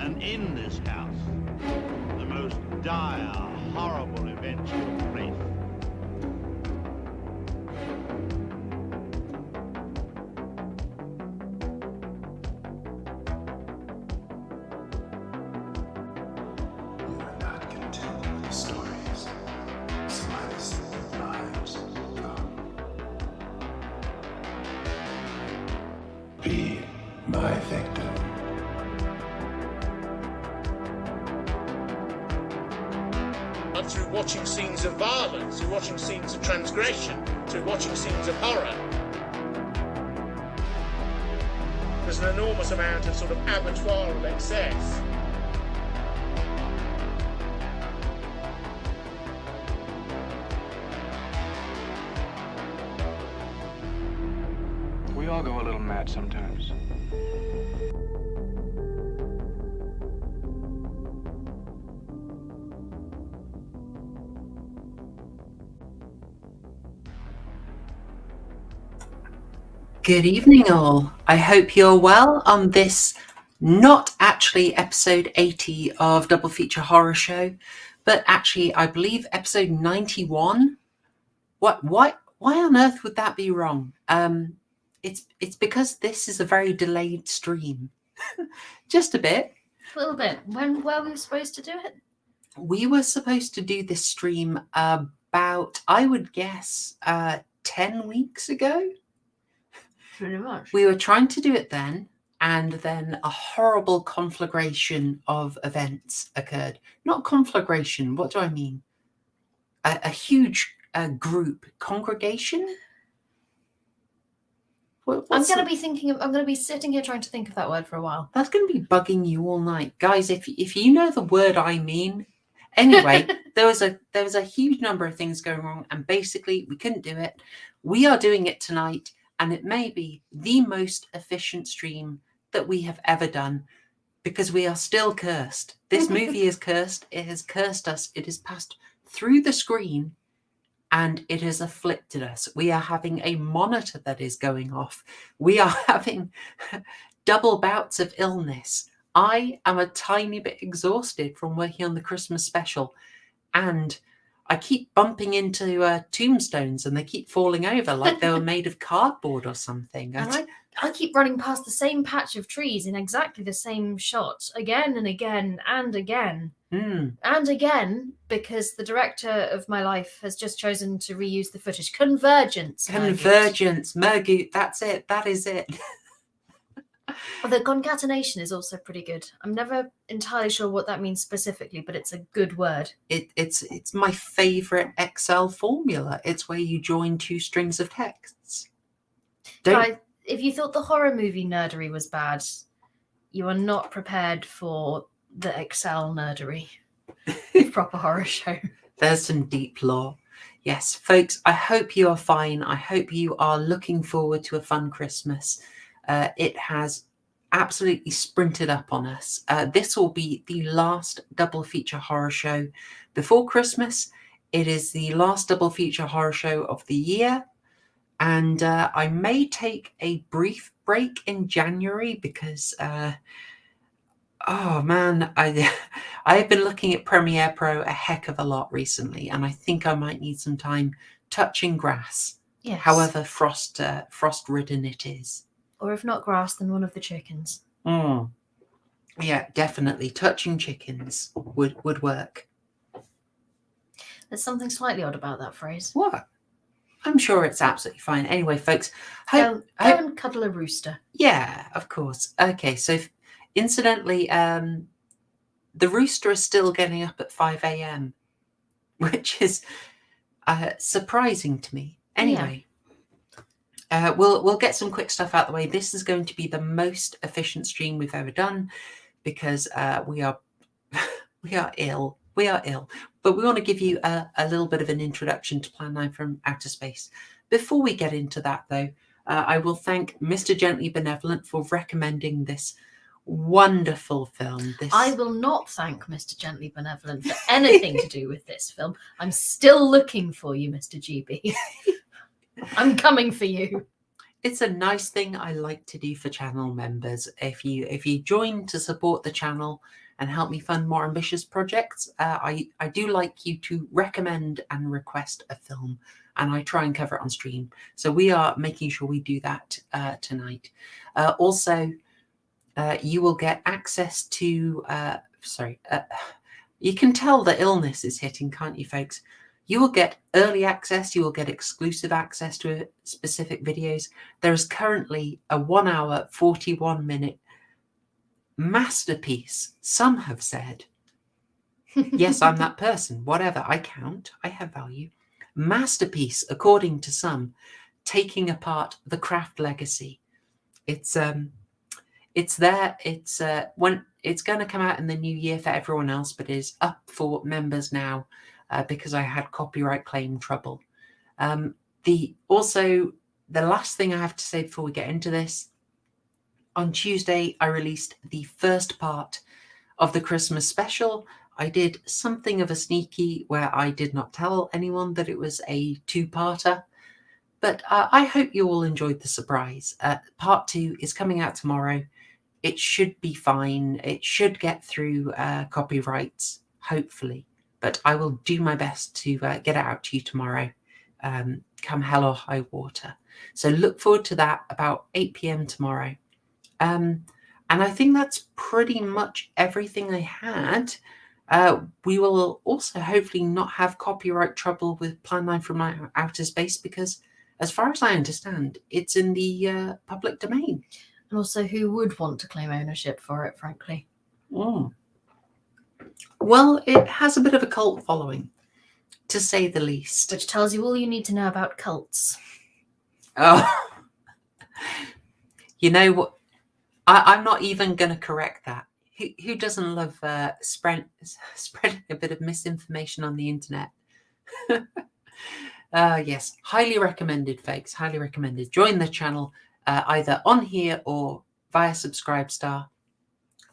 And in this house, the most dire, horrible events took place. You are not content with the stories somebody's lives come. Be my victim. And through watching scenes of violence, through watching scenes of transgression, through watching scenes of horror. There's an enormous amount of sort of abattoir of excess. We all go a little mad sometimes. Good evening, all. I hope you're well on this not actually episode 80 of Double Feature Horror Show, but actually, I believe episode 91. Why on earth would that be wrong? It's because this is a very delayed stream. Just a bit. A little bit. When were we supposed to do it? We were supposed to do this stream about, I would guess, 10 weeks ago. Pretty much. We were trying to do it then, and then a horrible conflagration of events occurred. Not conflagration, what do I mean? A huge group, congregation? I'm going to be sitting here trying to think of that word for a while. That's going to be bugging you all night. Guys, if you know the word I mean. Anyway, there was a huge number of things going wrong, and basically we couldn't do it. We are doing it tonight. And it may be the most efficient stream that we have ever done because we are still cursed. This movie is cursed. It has cursed us. It has passed through the screen and it has afflicted us. We are having a monitor that is going off. We are having double bouts of illness. I am a tiny bit exhausted from working on the Christmas special, and I keep bumping into tombstones and they keep falling over like they were made of cardboard or something. And I keep running past the same patch of trees in exactly the same shot again and again and again. And again, because the director of my life has just chosen to reuse the footage. Convergence, Mergoot, that's it. That is it. The concatenation is also pretty good. I'm never entirely sure what that means specifically, but it's a good word. It's my favorite Excel formula. It's where you join two strings of texts. If you thought the horror movie nerdery was bad, you are not prepared for the Excel nerdery of proper horror show. There's some deep lore. Yes, folks, I hope you are fine. I hope you are looking forward to a fun Christmas. It has absolutely sprinted up on us. This will be the last double feature horror show before Christmas. It is the last double feature horror show of the year. And I may take a brief break in January because, oh man, I have been looking at Premiere Pro a heck of a lot recently. And I think I might need some time touching grass. Yes. However frost-ridden it is. Or if not grass, then one of the chickens. Yeah, definitely. Touching chickens would work. There's something slightly odd about that phrase. What? I'm sure it's absolutely fine. Anyway, folks. Go and cuddle a rooster. Yeah, of course. Okay, so incidentally, the rooster is still getting up at 5 a.m., which is surprising to me. Anyway. Yeah. We'll get some quick stuff out the way. This is going to be the most efficient stream we've ever done because we are ill. We are ill. But we want to give you a little bit of an introduction to Plan 9 from Outer Space. Before we get into that, though, I will thank Mr. Gently Benevolent for recommending this wonderful film. I will not thank Mr. Gently Benevolent for anything to do with this film. I'm still looking for you, Mr. GB. I'm coming for you. it's a nice thing I like to do for channel members. If you join to support the channel and help me fund more ambitious projects, I do like you to recommend and request a film, and I try and cover it on stream. So we are making sure we do that tonight. Also, you will get access to you can tell the illness is hitting, can't you, folks? You will get early access. You will get exclusive access to specific videos. There is currently a 1 hour, 41 minute masterpiece. Some have said, yes, I'm that person. Whatever, I count. I have value. Masterpiece, according to some, taking apart the craft legacy. It's there. It's when it's going to come out in the new year for everyone else, but is up for members now because I had copyright claim trouble. The last thing I have to say before we get into this, on Tuesday I released the first part of the Christmas special. I did something of a sneaky where I did not tell anyone that it was a two-parter. But I hope you all enjoyed the surprise. Part 2 is coming out tomorrow. It should be fine. It should get through copyrights, hopefully. But I will do my best to get it out to you tomorrow, come hell or high water. So look forward to that about 8 p.m. tomorrow. And I think that's pretty much everything I had. We will also hopefully not have copyright trouble with Plan 9 from Outer Space because, as far as I understand, it's in the public domain. And also, who would want to claim ownership for it, frankly? Mm. Well, it has a bit of a cult following, to say the least. Which tells you all you need to know about cults. Oh, you know what? I'm not even going to correct that. Who doesn't love spreading a bit of misinformation on the internet? Yes, highly recommended, folks. Highly recommended. Join the channel either on here or via Subscribestar.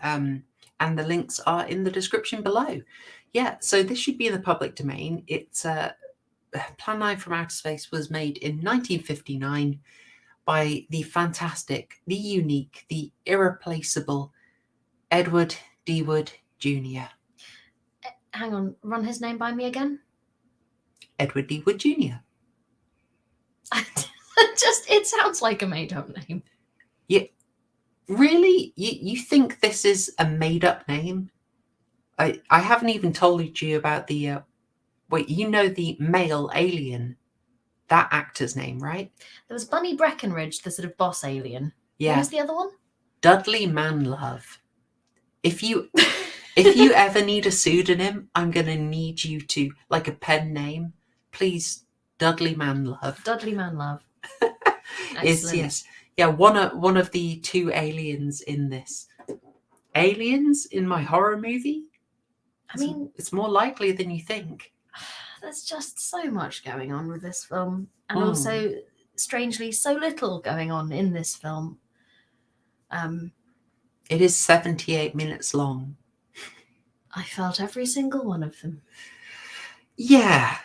And the links are in the description below. Yeah, so this should be in the public domain. It's Plan 9 from Outer Space was made in 1959 by the fantastic, the unique, the irreplaceable Edward D. Wood Jr. Hang on, run his name by me again? Edward D. Wood Jr. It sounds like a made-up name. Yeah, really? You think this is a made-up name? I haven't even told you about the wait. You know the male alien, that actor's name, right? There was Bunny Breckenridge, the sort of boss alien. Yeah. Who was the other one? Dudley Manlove. If you ever need a pseudonym, I'm gonna need you to, like a pen name, please, Dudley Manlove. Dudley Manlove. Is yes, yeah, one of the two aliens in this. Aliens in my horror movie? I mean, it's more likely than you think. There's just so much going on with this film, and also, strangely, so little going on in this film. It is 78 minutes long. I felt every single one of them. Yeah.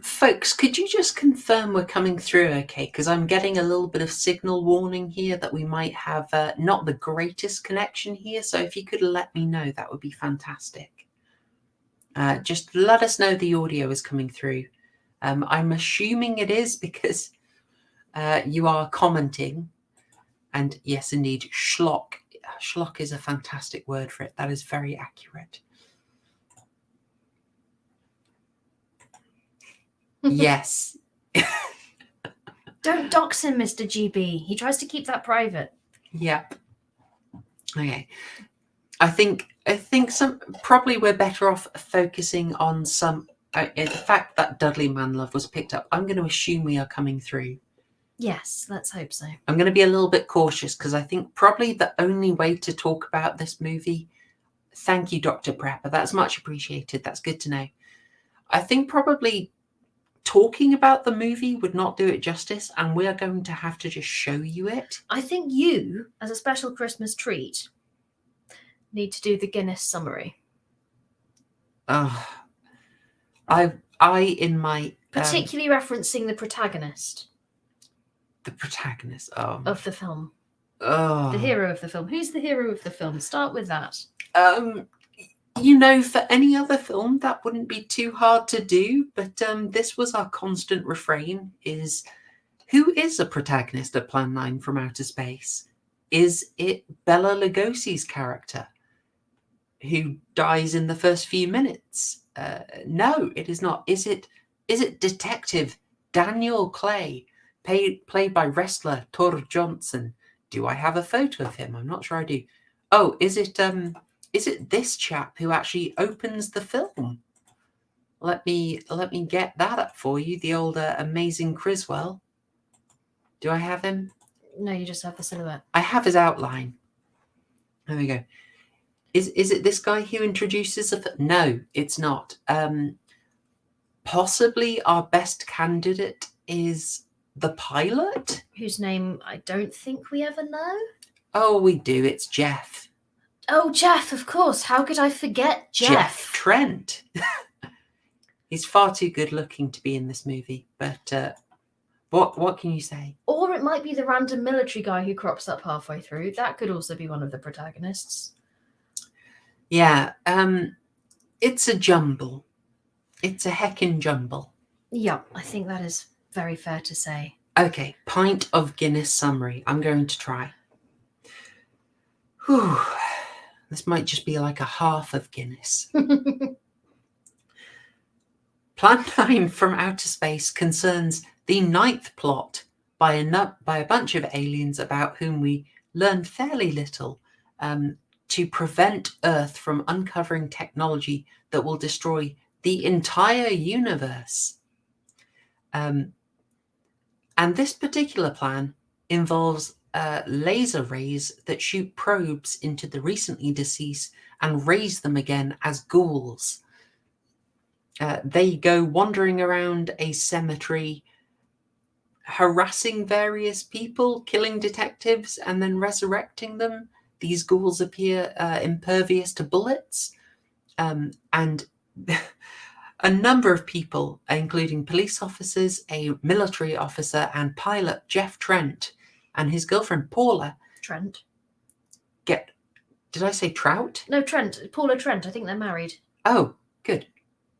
Folks, could you just confirm we're coming through okay? Because I'm getting a little bit of signal warning here that we might have not the greatest connection here. So if you could let me know, that would be fantastic. Just let us know the audio is coming through. I'm assuming it is because you are commenting. And yes, indeed, schlock. Schlock is a fantastic word for it. That is very accurate. Yes. Don't dox him, Mr. GB. He tries to keep that private. Yep. Okay. I think probably we're better off focusing on the fact that Dudley Manlove was picked up. I'm going to assume we are coming through. Yes, let's hope so. I'm going to be a little bit cautious because I think probably the only way to talk about this movie. Thank you, Dr. Prepper. That's much appreciated. That's good to know. I think probably talking about the movie would not do it justice, and we are going to have to just show you it. I think you, as a special Christmas treat, need to do the Guinness summary. I in my particularly referencing the protagonist. The protagonist of the film. oh. The hero of the film. Who's the hero of the film? Start with that. For any other film, that wouldn't be too hard to do. But this was our constant refrain: is who is a protagonist of Plan 9 from Outer Space? Is it Bela Lugosi's character, who dies in the first few minutes? No, it is not. Is it Detective Daniel Clay, played by wrestler Tor Johnson? Do I have a photo of him? I'm not sure I do. Oh, is it this chap who actually opens the film? Let me get that up for you. The old amazing Criswell. Do I have him? No, you just have the silhouette. I have his outline. There we go. Is it this guy who introduces the? No, it's not. Possibly our best candidate is the pilot, whose name I don't think we ever know. Oh, we do. It's Jeff. Oh, Jeff, of course. How could I forget Jeff? Trent. He's far too good looking to be in this movie, but what can you say? Or it might be the random military guy who crops up halfway through. That could also be one of the protagonists. Yeah, it's a jumble. It's a heckin' jumble. Yeah, I think that is very fair to say. Okay, pint of Guinness summary. I'm going to try. Whew. This might just be like a half of Guinness. Plan 9 from Outer Space concerns the 9th plot by a bunch of aliens about whom we learn fairly little, to prevent Earth from uncovering technology that will destroy the entire universe. And this particular plan involves laser rays that shoot probes into the recently deceased and raise them again as ghouls. They go wandering around a cemetery, harassing various people, killing detectives, and then resurrecting them. These ghouls appear impervious to bullets. And a number of people, including police officers, a military officer, and pilot Jeff Trent and his girlfriend Paula. Trent. Did I say Trout? No, Trent. Paula Trent. I think they're married. Oh, good.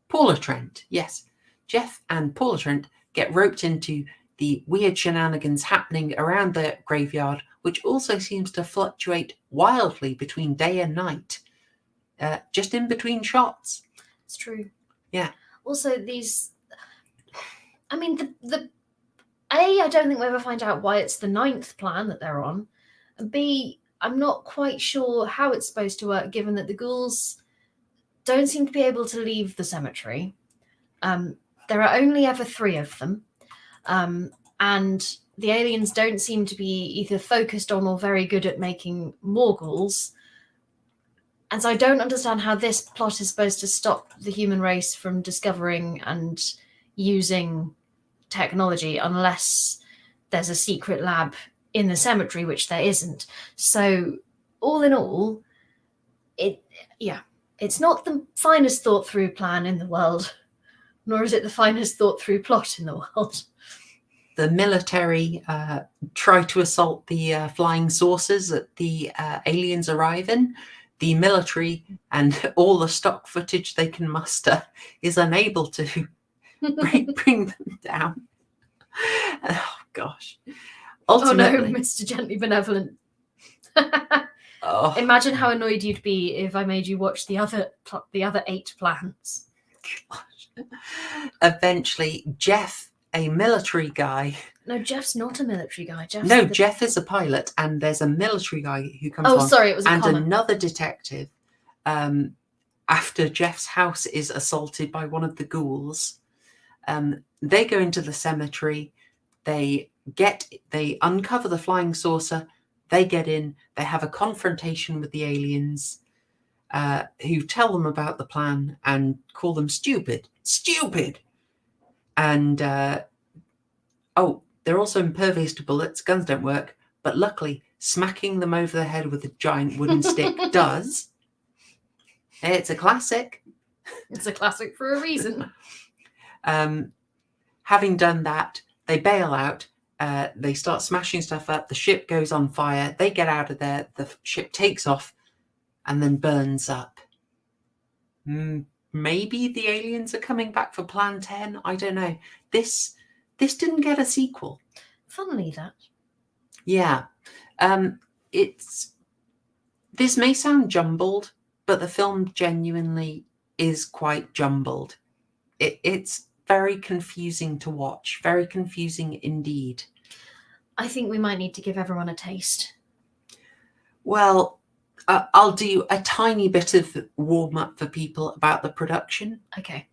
Paula Trent, yes. Jeff and Paula Trent get roped into the weird shenanigans happening around the graveyard, which also seems to fluctuate wildly between day and night, just in between shots. It's true. Yeah. Also, these... I mean, I don't think we'll ever find out why it's the 9th plan that they're on. And B, I'm not quite sure how it's supposed to work, given that the ghouls don't seem to be able to leave the cemetery. There are only ever 3 of them. And the aliens don't seem to be either focused on or very good at making more ghouls. And so I don't understand how this plot is supposed to stop the human race from discovering and using technology unless there's a secret lab in the cemetery, which there isn't. So all in all, it's not the finest thought through plan in the world, nor is it the finest thought through plot in the world. The military try to assault the flying saucers that the aliens arrive in. The military and all the stock footage they can muster is unable to bring them down. Oh, gosh. Ultimately, Oh no, Mr. Gently Benevolent. Imagine how annoyed you'd be if I made you watch the other 8 plans. Gosh. Eventually, Jeff, a military guy. No, Jeff's not a military guy. Jeff is a pilot, and there's a military guy who comes on. Oh, sorry, it was a and comment. Another detective. After Jeff's house is assaulted by one of the ghouls, they go into the cemetery. They uncover the flying saucer. They get in. They have a confrontation with the aliens, who tell them about the plan and call them stupid. And they're also impervious to bullets. Guns don't work, but luckily, smacking them over the head with a giant wooden stick does. It's a classic. It's a classic for a reason. Having done that, they bail out. They start smashing stuff up. The ship goes on fire. They get out of there. The ship takes off and then burns up. Maybe the aliens are coming back for Plan 10. I don't know. This didn't get a sequel. Funnily that. Yeah. This may sound jumbled, but the film genuinely is quite jumbled. It's very confusing to watch. Very confusing indeed. I think we might need to give everyone a taste. Well, I'll do a tiny bit of warm up for people about the production. Okay.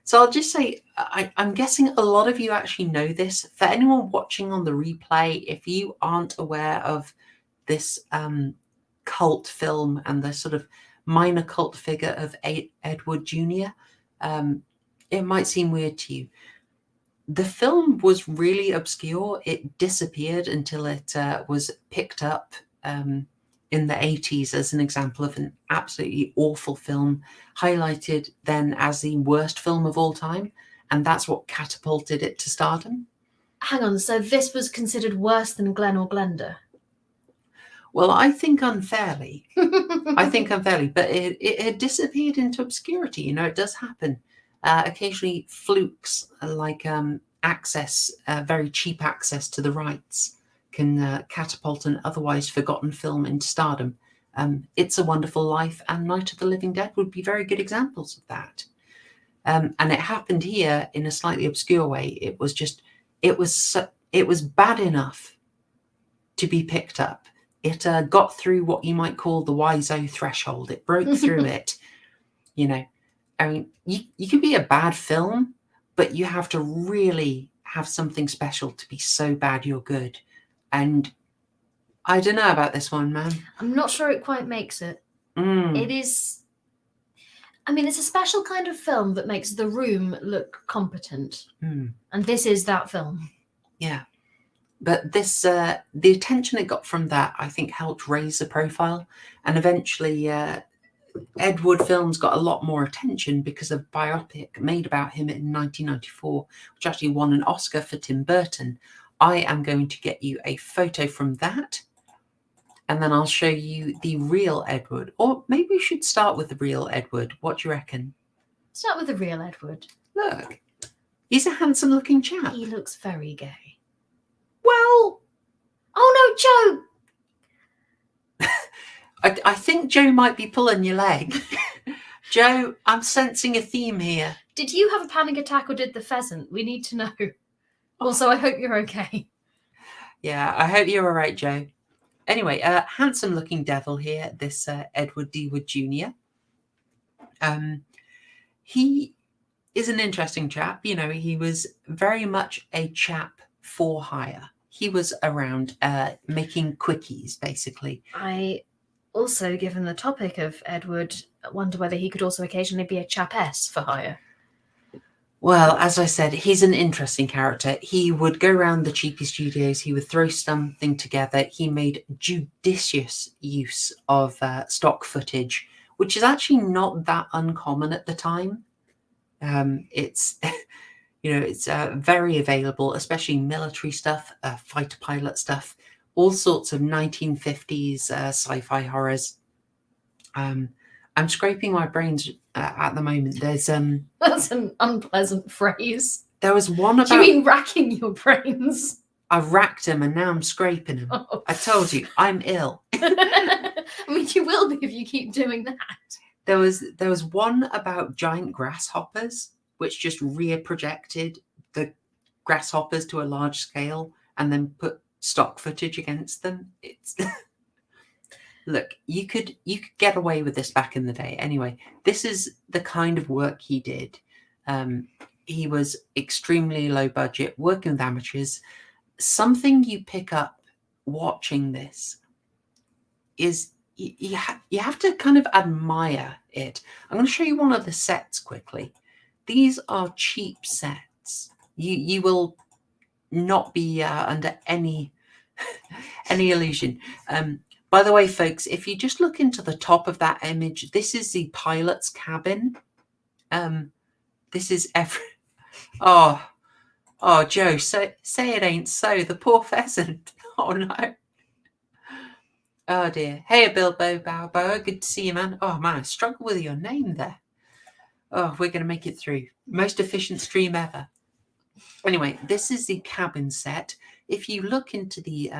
So I'll just say, I'm guessing a lot of you actually know this. For anyone watching on the replay, if you aren't aware of this cult film and the sort of minor cult figure of Edward Jr., it might seem weird to you. The film was really obscure. It disappeared until it was picked up in the 80s as an example of an absolutely awful film, highlighted then as the worst film of all time. And that's what catapulted it to stardom. Hang on, so this was considered worse than Glenn or Glenda? Well, I think unfairly. But it had disappeared into obscurity. You know, it does happen. Occasionally flukes like very cheap access to the rights can catapult an otherwise forgotten film into stardom. It's a Wonderful Life and Night of the Living Dead would be very good examples of that. And it happened here in a slightly obscure way. It was bad enough to be picked up. It got through what you might call the WISO threshold. It broke through it. You know, I mean, you can be a bad film, but you have to really have something special to be so bad you're good. And I don't know about this one, man. I'm not sure it quite makes it. It is... I mean, it's a special kind of film that makes The Room look competent. And this is that film. Yeah. But this, the attention it got from that, I think, helped raise the profile. And eventually, Edward films got a lot more attention because of a biopic made about him in 1994, which actually won an Oscar for Tim Burton. I am going to get you a photo from that, and then I'll show you the real Edward. Or maybe we should start with the real Edward. What do you reckon? Start with the real Edward. Look, he's a handsome-looking chap. He looks very gay. Well... Oh, no, Joe! I think Joe might be pulling your leg. Joe, I'm sensing a theme here. Did you have a panic attack or did the pheasant? We need to know. Also, I hope you're okay. Yeah, I hope you're all right, Joe. Anyway, handsome-looking devil here, this Edward D. Wood Jr. He is an interesting chap. You know, he was very much a chap for hire. He was around making quickies, basically. I also, given the topic of Edward, wonder whether he could also occasionally be a chapess for hire. Well, as I said, he's an interesting character. He would go around the cheapy studios. He would throw something together. He made judicious use of stock footage, which is actually not that uncommon at the time. It's, you know, it's very available, especially military stuff, fighter pilot stuff, all sorts of 1950s sci-fi horrors. I'm scraping my brains at the moment. There's That's an unpleasant phrase. There was one about... Do you mean racking your brains? I've racked them and now I'm scraping them. Oh. I told you, I'm ill. I mean, you will be if you keep doing that. There was one about giant grasshoppers, which just rear projected the grasshoppers to a large scale and then put stock footage against them. It's... Look, you could get away with this back in the day. Anyway, this is the kind of work he did. He was extremely low budget, working with amateurs. Something you pick up watching this is you have to kind of admire it. I'm going to show you one of the sets quickly. These are cheap sets. You will not be under any illusion. By the way, folks, if you just look into the top of that image, this is the pilot's cabin. This is Oh, Oh, Joe, say it ain't so. The poor pheasant. Oh, no. Oh, dear. Hey, Bilbo Balboa. Good to see you, man. Oh, man, I struggle with your name there. Oh, we're going to make it through. Most efficient stream ever. Anyway, this is the cabin set. If you look into the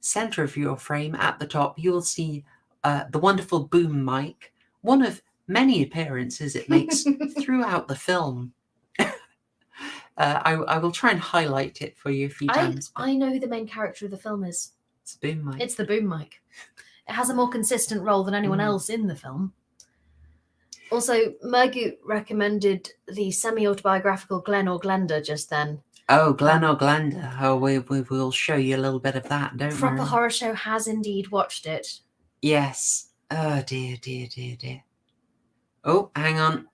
center of your frame at the top, you'll see the wonderful boom mic, one of many appearances it makes throughout the film. I will try and highlight it for you a few times. I know who the main character of the film is. It's a boom mic. It's the boom mic. It has a more consistent role than anyone else in the film. Also, Mergut recommended the semi-autobiographical Glen or Glenda just then. Oh, Glen or Glenda. Oh, we will show you a little bit of that, don't we? Proper Horror Show has indeed watched it. Yes. Oh, dear. Oh, hang on.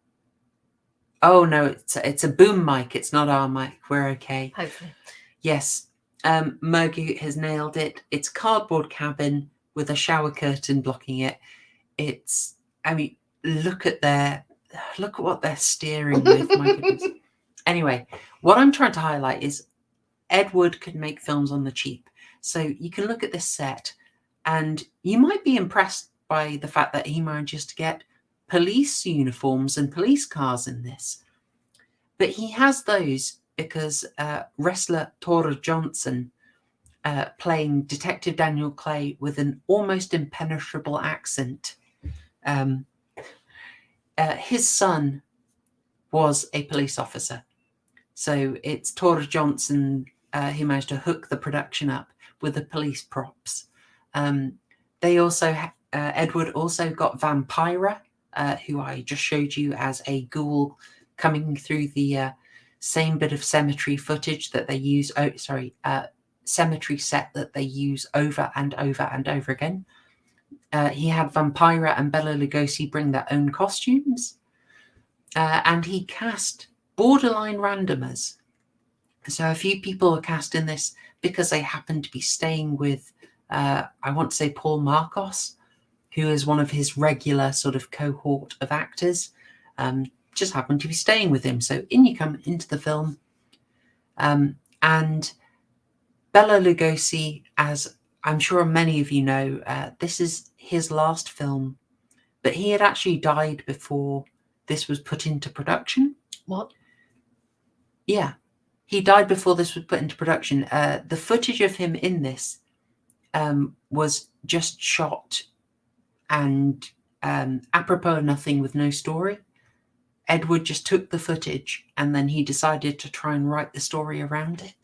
Oh, no, it's a boom mic. It's not our mic. We're okay. Hopefully. Yes. Mergut has nailed it. It's a cardboard cabin with a shower curtain blocking it. Look at what they're steering with. My goodness. Anyway, what I'm trying to highlight is Ed Wood could make films on the cheap. So you can look at this set and you might be impressed by the fact that he manages to get police uniforms and police cars in this. But he has those because wrestler Tora Johnson, playing Detective Daniel Clay with an almost impenetrable accent, his son was a police officer. So it's Tora Johnson who managed to hook the production up with the police props. They also, Ed Wood also got Vampira, who I just showed you as a ghoul coming through the same bit of cemetery footage that they use. Cemetery set that they use over and over and over again. He had Vampira and Bela Lugosi bring their own costumes, and he cast borderline randomers. So a few people were cast in this because they happened to be staying with, I want to say Paul Marcos, who is one of his regular sort of cohort of actors, just happened to be staying with him. So in you come into the film, and Bela Lugosi, as I'm sure many of you know, this is his last film, but he had actually died before this was put into production. What? Yeah, he died before this was put into production. The footage of him in this was just shot and apropos of nothing with no story. Ed Wood just took the footage and then he decided to try and write the story around it.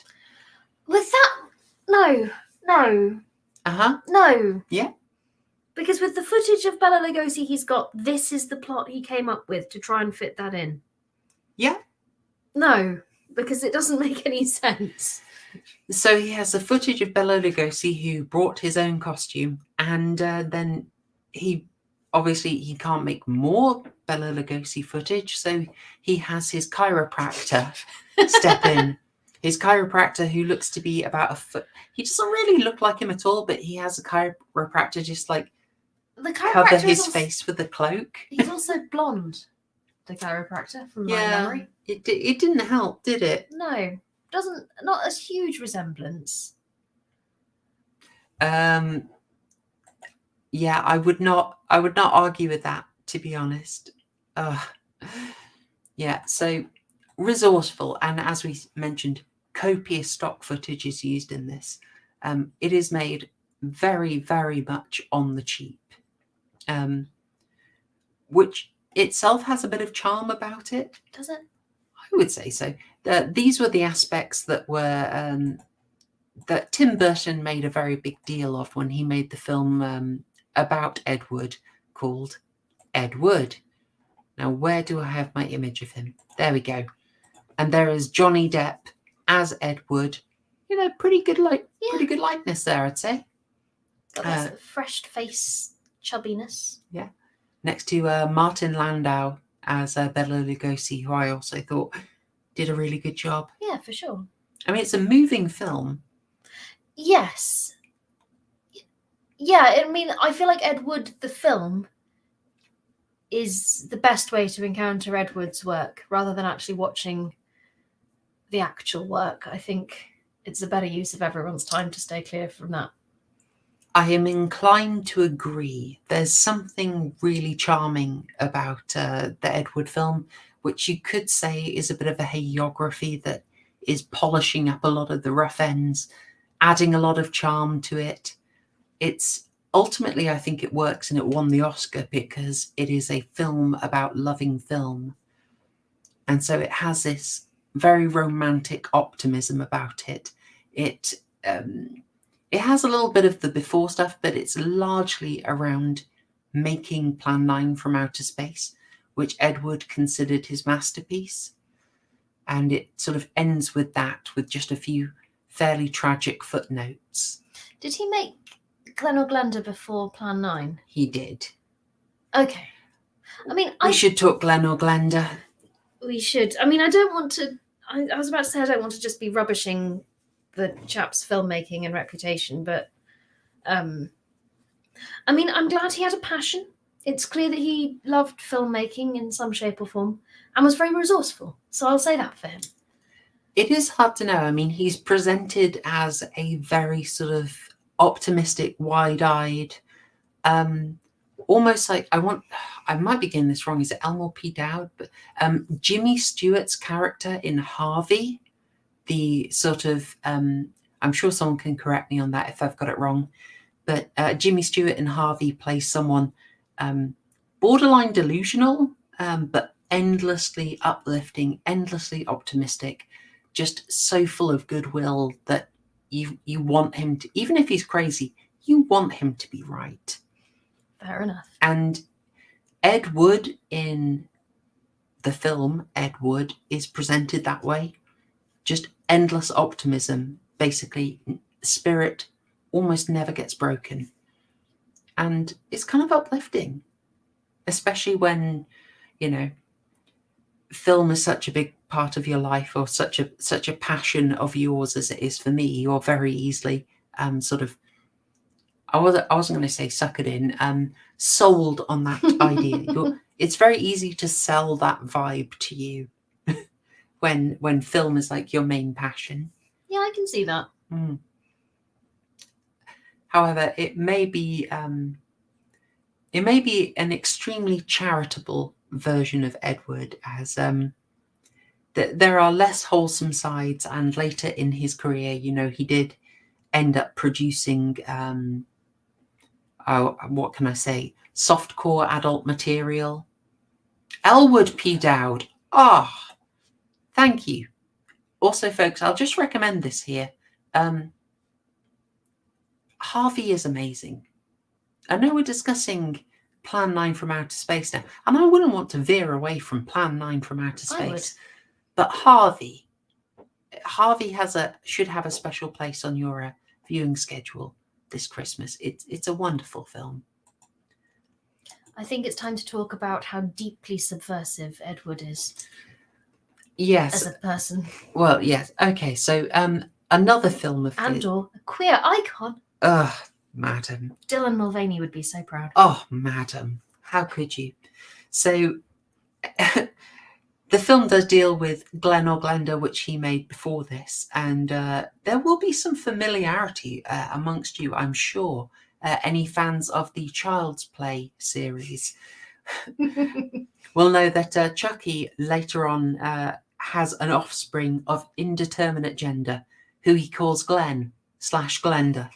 With that, no. No. Yeah. Because with the footage of Bela Lugosi he's got, this is the plot he came up with to try and fit that in. Yeah. No, because it doesn't make any sense. So he has the footage of Bela Lugosi who brought his own costume, and then he can't make more Bela Lugosi footage, so he has his chiropractor step in. His chiropractor, who looks to be about a foot. He doesn't really look like him at all, but he has a chiropractor just like cover his face with a cloak. He's also blonde, the chiropractor, from my memory. It didn't help, did it? No, not a huge resemblance. Yeah, I would not argue with that, to be honest. Yeah, so resourceful, and as we mentioned, copious stock footage is used in this. It is made very, very much on the cheap, which itself has a bit of charm about it. Does it? I would say so. These were the aspects that were that Tim Burton made a very big deal of when he made the film about Ed Wood called Ed Wood. Now, where do I have my image of him? There we go. And there is Johnny Depp as Ed Wood. You know, pretty good likeness there, I'd say. Got this fresh face chubbiness. Yeah. Next to Martin Landau as Bela Lugosi, who I also thought did a really good job. Yeah, for sure. I mean, it's a moving film. Yes. Yeah, I mean, I feel like Ed Wood, the film, is the best way to encounter Ed Wood's work, rather than actually watching the actual work. I think it's a better use of everyone's time to stay clear from that. I am inclined to agree. There's something really charming about the Ed Wood film, which you could say is a bit of a hagiography that is polishing up a lot of the rough ends, adding a lot of charm to it. It's ultimately, I think it works, and it won the Oscar because it is a film about loving film. And so it has this very romantic optimism about it. It has a little bit of the before stuff, but it's largely around making Plan 9 from Outer Space, which Ed Wood considered his masterpiece. And it sort of ends with that, with just a few fairly tragic footnotes. Did he make Glen or Glenda before Plan 9? He did. Okay. I mean, We should talk Glen or Glenda. We should. I mean, I don't want to... I was about to say I don't want to just be rubbishing the chap's filmmaking and reputation, but I mean, I'm glad he had a passion. It's clear that he loved filmmaking in some shape or form and was very resourceful. So I'll say that for him. It is hard to know. I mean, he's presented as a very sort of optimistic, wide-eyed, almost like I might be getting this wrong. Is it Elmore P. Dowd? But Jimmy Stewart's character in Harvey, the sort of, I'm sure someone can correct me on that if I've got it wrong, but Jimmy Stewart in Harvey plays someone borderline delusional, but endlessly uplifting, endlessly optimistic, just so full of goodwill that you want him to, even if he's crazy, you want him to be right. Fair enough. And Ed Wood in the film, Ed Wood, is presented that way. Just endless optimism, basically. Spirit almost never gets broken. And it's kind of uplifting, especially when, you know, film is such a big part of your life, or such a passion of yours as it is for me. You're very easily sort of, I wasn't going to say suckered in, sold on that idea. It's very easy to sell that vibe to you when film is like your main passion. Yeah, I can see that. Mm. However, it may be an extremely charitable version of Ed Wood, as there are less wholesome sides, and later in his career, you know, he did end up producing what can I say, softcore adult material. Elwood P. Dowd. Thank you. Also, folks, I'll just recommend this here. Harvey is amazing. I know we're discussing Plan 9 from Outer Space now, and I wouldn't want to veer away from Plan 9 from Outer Space. But Harvey should have a special place on your viewing schedule this Christmas. It's a wonderful film. I think it's time to talk about how deeply subversive Ed Wood is. Yes. As a person. Well, yes. Okay, so another film of or a queer icon. Ugh, madam. Dylan Mulvaney would be so proud. Oh, madam. How could you? So the film does deal with Glen or Glenda, which he made before this, and there will be some familiarity amongst you, I'm sure. Any fans of the Child's Play series will know that Chucky later on has an offspring of indeterminate gender who he calls Glen/Glenda.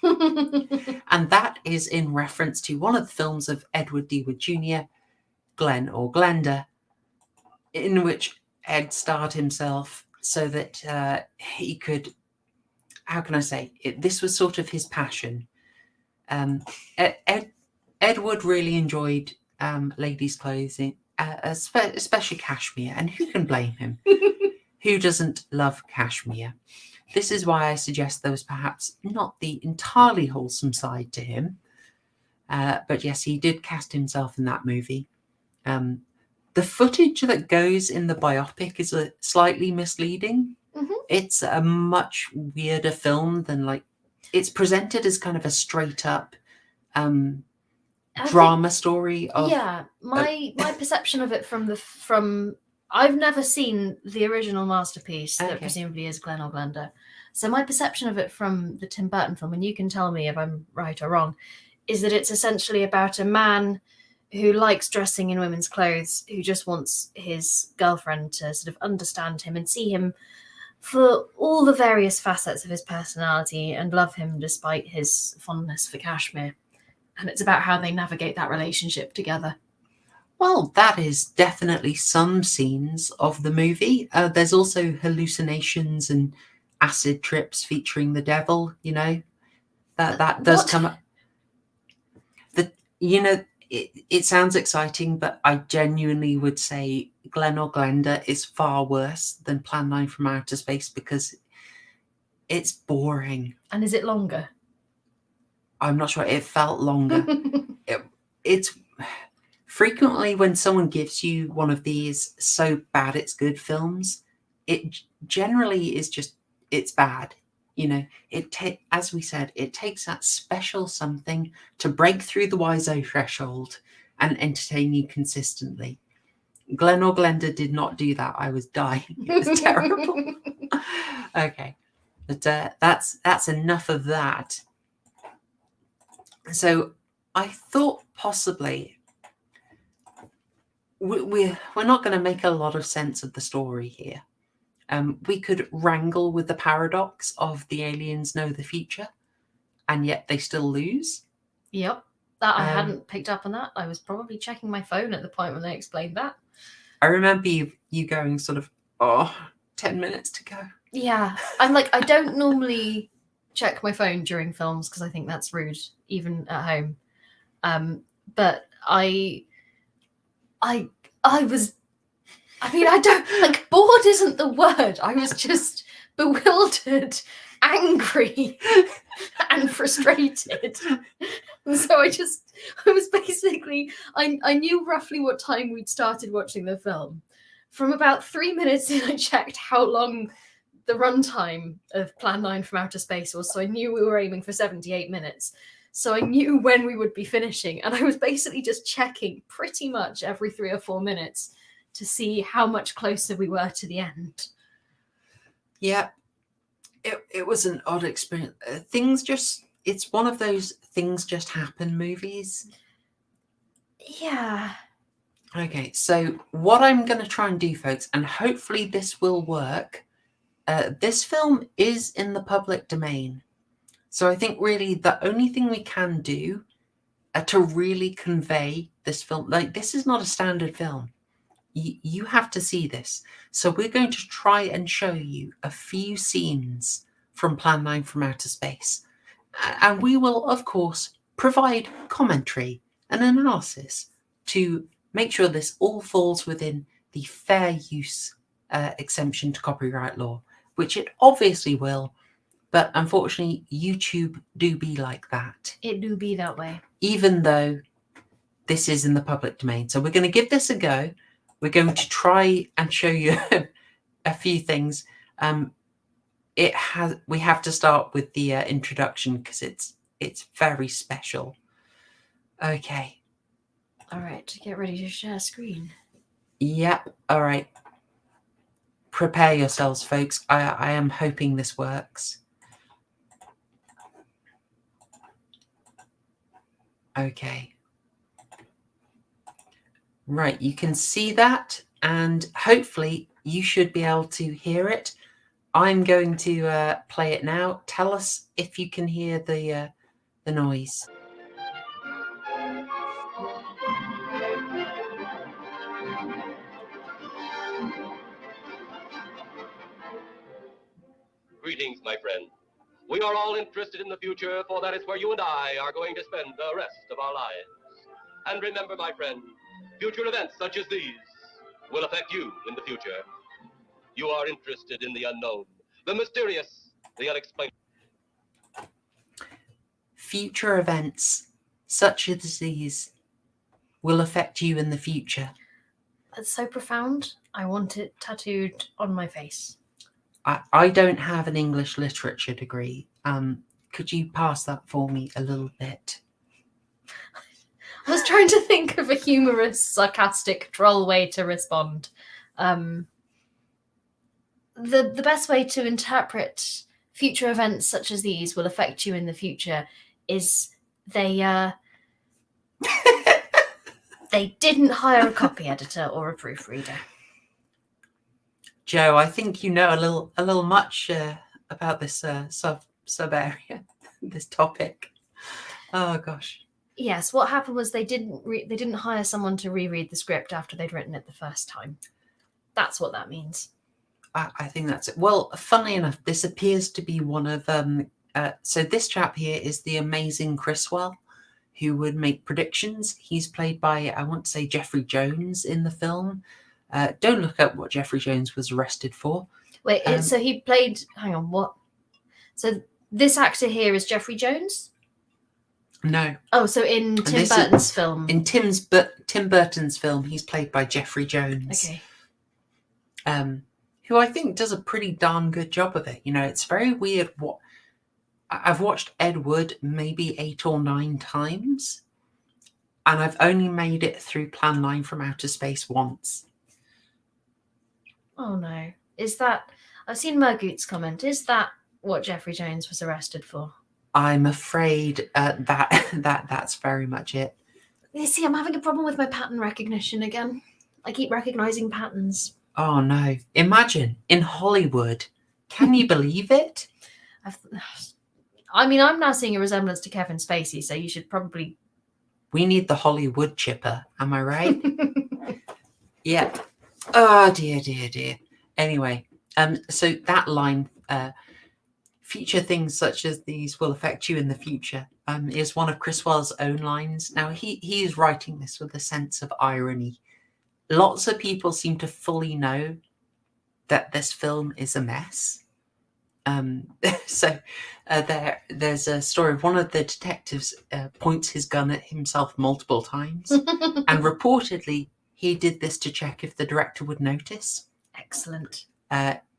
And that is in reference to one of the films of Edward D. Wood Jr., Glen or Glenda, in which Ed starred himself so that he could, how can I say, this was sort of his passion. Ed Wood really enjoyed ladies' clothing, especially cashmere, and who can blame him? Who doesn't love cashmere? This is why I suggest there was perhaps not the entirely wholesome side to him. But yes, he did cast himself in that movie. The footage that goes in the biopic is slightly misleading. Mm-hmm. It's a much weirder film than it's presented as kind of a straight up drama story. My perception of it from I've never seen the original masterpiece that Okay. presumably is Glen or Glenda. So my perception of it from the Tim Burton film, and you can tell me if I'm right or wrong, is that it's essentially about a man who likes dressing in women's clothes, who just wants his girlfriend to sort of understand him and see him for all the various facets of his personality and love him despite his fondness for cashmere. And it's about how they navigate that relationship together. Well, that is definitely some scenes of the movie. There's also hallucinations and acid trips featuring the devil. You know, that does What? come up. It sounds exciting, but I genuinely would say Glen or Glenda is far worse than Plan 9 from Outer Space because it's boring. And is it longer? I'm not sure. It felt longer. It's frequently when someone gives you one of these so bad it's good films, it generally is just, it's bad. You know, as we said, it takes that special something to break through the Wiseau threshold and entertain you consistently. Glen or Glenda did not do that. I was dying. It was terrible. Okay, but that's enough of that. So I thought possibly we're not going to make a lot of sense of the story here. We could wrangle with the paradox of the aliens know the future, and yet they still lose. Yep. That I hadn't picked up on that. I was probably checking my phone at the point when they explained that. I remember you going sort of, 10 minutes to go. Yeah. I'm like, I don't normally check my phone during films because I think that's rude, even at home. But I was, I mean, I don't, like, bored isn't the word. I was just bewildered, angry, and frustrated. And so I was basically, I knew roughly what time we'd started watching the film. From about 3 minutes in, I checked how long the runtime of Plan 9 from Outer Space was, so I knew we were aiming for 78 minutes. So I knew when we would be finishing, and I was basically just checking pretty much every 3 or 4 minutes to see how much closer we were to the end. Yeah, it was an odd experience. It's one of those things just happen movies. Yeah. Okay, so what I'm going to try and do, folks, and hopefully this will work, this film is in the public domain. So I think really the only thing we can do to really convey this film, like this is not a standard film. You have to see this. So we're going to try and show you a few scenes from Plan 9 from Outer Space. And we will, of course, provide commentary and analysis to make sure this all falls within the fair use exemption to copyright law, which it obviously will. But unfortunately, YouTube do be like that. It do be that way. Even though this is in the public domain. So we're going to give this a go. We're going to try and show you a few things. We have to start with the introduction because it's very special. Okay. All right, get ready to share screen. Yep. All right. Prepare yourselves, folks. I am hoping this works. Okay. Right, you can see that, and hopefully you should be able to hear it. I'm going to play it now. Tell us if you can hear the noise. Greetings, my friend. We are all interested in the future, for that is where you and I are going to spend the rest of our lives. And remember, my friend, future events such as these will affect you in the future. You are interested in the unknown, the mysterious, the unexplainable. Future events such as these will affect you in the future. That's so profound. I want it tattooed on my face. I don't have an English literature degree. Could you pass that for me a little bit? I was trying to think of a humorous, sarcastic, droll way to respond. The best way to interpret future events such as these will affect you in the future is they they didn't hire a copy editor or a proofreader. Joe, I think you know a little much about this sub area, this topic. Oh gosh. Yes, what happened was they didn't hire someone to reread the script after they'd written it the first time. That's what that means. I think that's it. Well, funnily enough, this appears to be one of so this chap here is the amazing Criswell, who would make predictions. He's played by, I want to say, Jeffrey Jones in the film. Don't look up what Jeffrey Jones was arrested for. Wait, so he played. Hang on, what? So this actor here is Jeffrey Jones? No. Oh, so in Tim Burton's film. In Tim Burton's film, he's played by Jeffrey Jones. Okay. Who I think does a pretty darn good job of it. You know, it's very weird. I've watched Ed Wood maybe 8 or 9 times, and I've only made it through Plan 9 from Outer Space once. Oh no. Is that... I've seen Margoot's comment. Is that what Jeffrey Jones was arrested for? I'm afraid that's very much it. You see, I'm having a problem with my pattern recognition again. I keep recognizing patterns. Oh no. Imagine, in Hollywood. Can you believe it? I mean, I'm now seeing a resemblance to Kevin Spacey, so you should probably... We need the Hollywood chipper, am I right? Yeah. Oh dear, dear, dear. Anyway, so that line, future things such as these will affect you in the future, is one of Criswell's own lines. Now, he is writing this with a sense of irony. Lots of people seem to fully know that this film is a mess. So there's a story of one of the detectives points his gun at himself multiple times, and reportedly he did this to check if the director would notice. Excellent.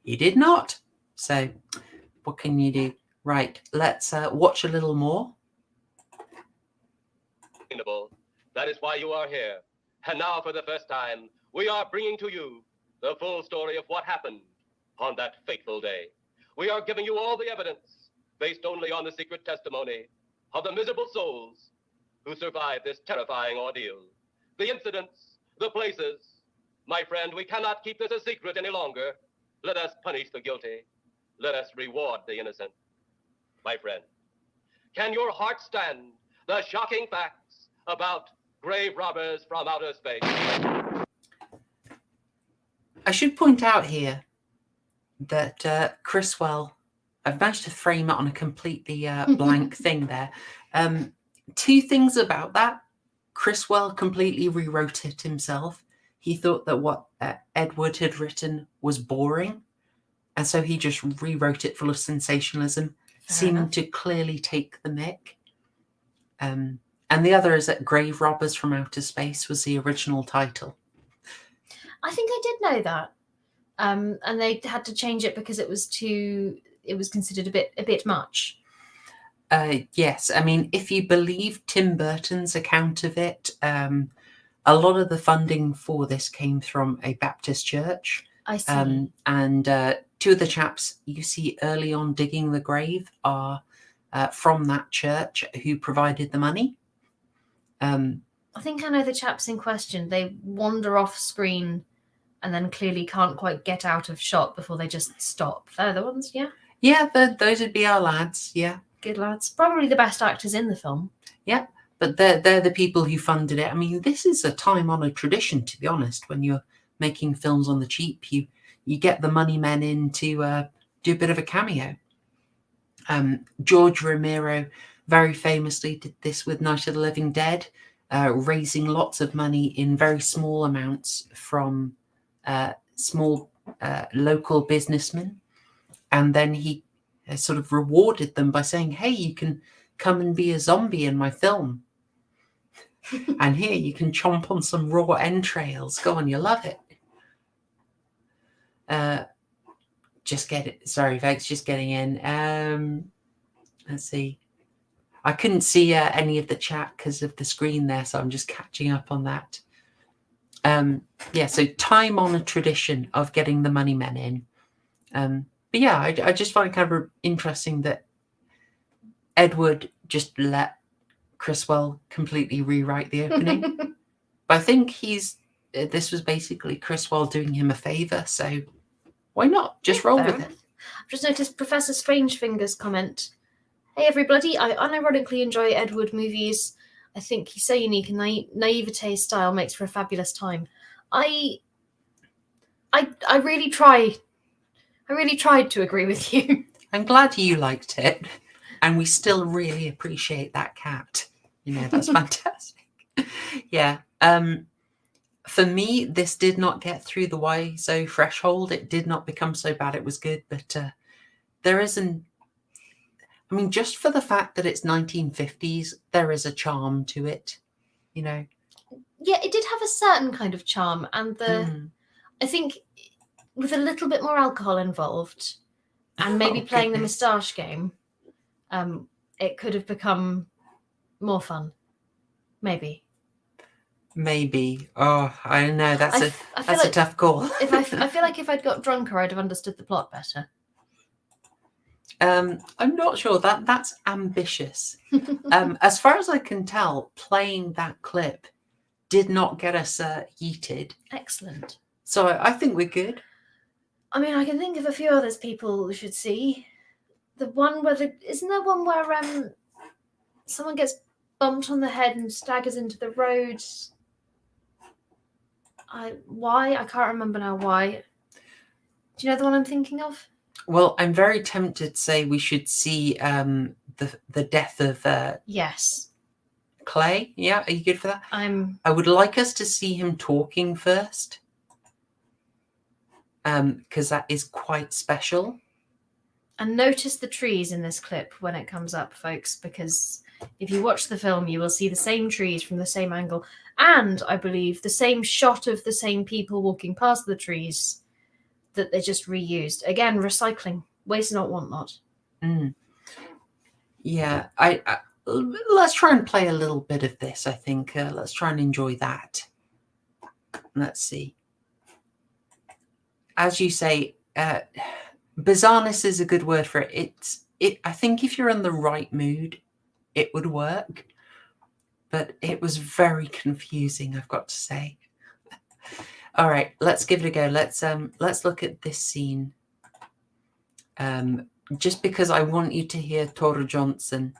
He did not. So what can you do? Right, let's watch a little more. That is why you are here. And now, for the first time, we are bringing to you the full story of what happened on that fateful day. We are giving you all the evidence, based only on the secret testimony of the miserable souls who survived this terrifying ordeal. The incidents, the places. My friend, we cannot keep this a secret any longer. Let us punish the guilty. Let us reward the innocent. My friend, can your heart stand the shocking facts about grave robbers from outer space? I should point out here that Criswell, I've managed to frame it on a completely blank thing there. 2 things about that. Criswell completely rewrote it himself. He thought that what Ed Wood had written was boring, and so he just rewrote it full of sensationalism, seeming to clearly take the mick. And the other is that Grave Robbers from Outer Space was the original title. I think I did know that. And they had to change it because it was considered a bit much. Yes, I mean, if you believe Tim Burton's account of it, a lot of the funding for this came from a Baptist church. I see. And 2 of the chaps you see early on digging the grave are from that church who provided the money. I think I know the chaps in question. They wander off screen and then clearly can't quite get out of shot before they just stop. They're the ones, yeah? Yeah, those would be our lads, yeah. Good lads. Probably the best actors in the film. Yeah, but they're the people who funded it. I mean, this is a time-honoured tradition, to be honest. When you're making films on the cheap, you get the money men in to do a bit of a cameo. George Romero very famously did this with Night of the Living Dead, raising lots of money in very small amounts from small local businessmen. And then he sort of rewarded them by saying, hey, you can come and be a zombie in my film. And here you can chomp on some raw entrails. Go on, you'll love it. Just get it. Sorry, folks, just getting in. Let's see. I couldn't see any of the chat because of the screen there, so I'm just catching up on that. So time-honored tradition of getting the money men in. But yeah, I just find it kind of interesting that Edward just let Criswell completely rewrite the opening. But I think this was basically Criswell doing him a favor, so why not? Just roll with it. I've just noticed Professor Strangefinger's comment. Hey everybody, I unironically enjoy Edward movies. I think he's so unique and naivete style makes for a fabulous time. I really tried. I really tried to agree with you. I'm glad you liked it, and we still really appreciate that cat. That's fantastic. Yeah. For me, this did not get through the Wiseau threshold. It did not become so bad it was good, but there isn't. I mean, just for the fact that it's 1950s, there is a charm to it, Yeah, it did have a certain kind of charm, and I think with a little bit more alcohol involved, and maybe playing the moustache game, it could have become more fun. Maybe. Oh, I don't know. That's a tough call. I feel like if I'd got drunker, I'd have understood the plot better. I'm not sure that's ambitious. As far as I can tell, playing that clip did not get us yeeted. Excellent. So I think we're good. I mean, I can think of a few others people should see. The one where isn't there one where someone gets bumped on the head and staggers into the road? Why? I can't remember now why. Do you know the one I'm thinking of? Well, I'm very tempted to say we should see the death of yes, Clay. Yeah, are you good for that? I would like us to see him talking first, because that is quite special. And notice the trees in this clip when it comes up, folks, because if you watch the film, you will see the same trees from the same angle, and I believe the same shot of the same people walking past the trees that they just reused. Again, recycling. Waste not, want not. Yeah, I let's try and play a little bit of this, I think. Let's try and enjoy that. Let's see. As you say, bizarreness is a good word for it. I think if you're in the right mood, it would work. But it was very confusing, I've got to say. All right, let's give it a go. Let's look at this scene. Just because I want you to hear Tora Johnson,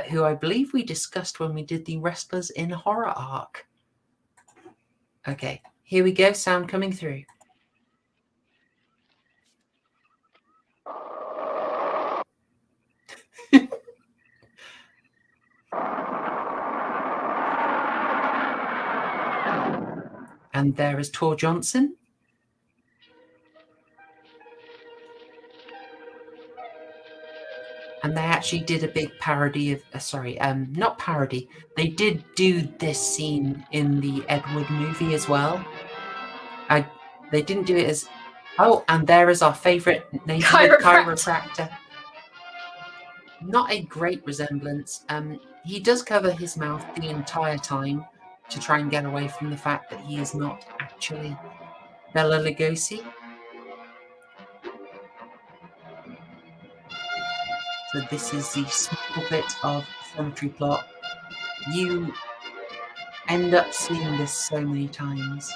who I believe we discussed when we did the Wrestlers in Horror arc. Okay, here we go. Sound coming through. And there is Tor Johnson. And they actually did a big parody of, not parody. They did do this scene in the Edward movie as well. They didn't do it as, and there is our favorite chiropractor. Not a great resemblance. He does cover his mouth the entire time to try and get away from the fact that he is not actually Bela Lugosi. So this is the small bit of cemetery plot. You end up seeing this so many times.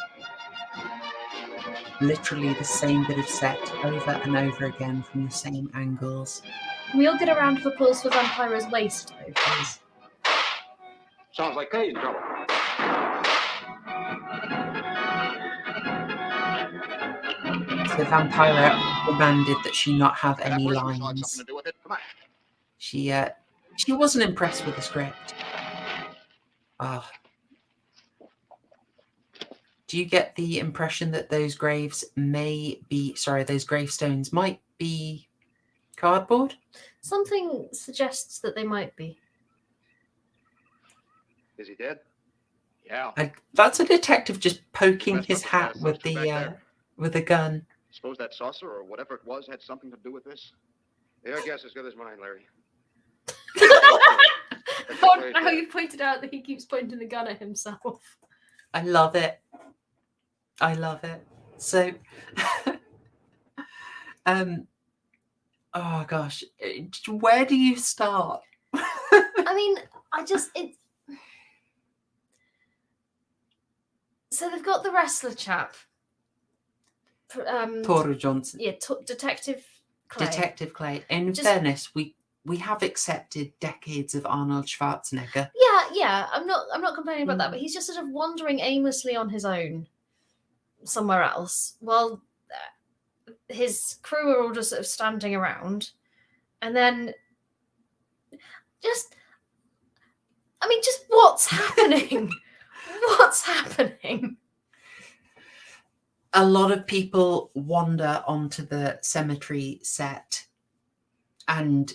Literally the same bit of set over and over again from the same angles. Can we all get a round of applause for Vampira's waist, though, please? Sounds like Kay's trouble. So Vampira demanded that she not have any lines. She wasn't impressed with the script. Do you get the impression that those gravestones might be cardboard? Something suggests that they might be. Is he dead? Yeah. That's a detective just poking his hat with a gun. Suppose that saucer or whatever it was had something to do with this? Your guess as good as mine, Larry. How you pointed out that he keeps pointing the gun at himself. I love it. I love it. So, oh gosh, where do you start? I mean, so they've got the wrestler chap. Toru Johnson. Yeah, Detective Clay. Detective Clay. In fairness, we have accepted decades of Arnold Schwarzenegger. Yeah. I'm not complaining about that, but he's just sort of wandering aimlessly on his own somewhere else while his crew are all just sort of standing around, and then just what's happening? What's happening? A lot of people wander onto the cemetery set and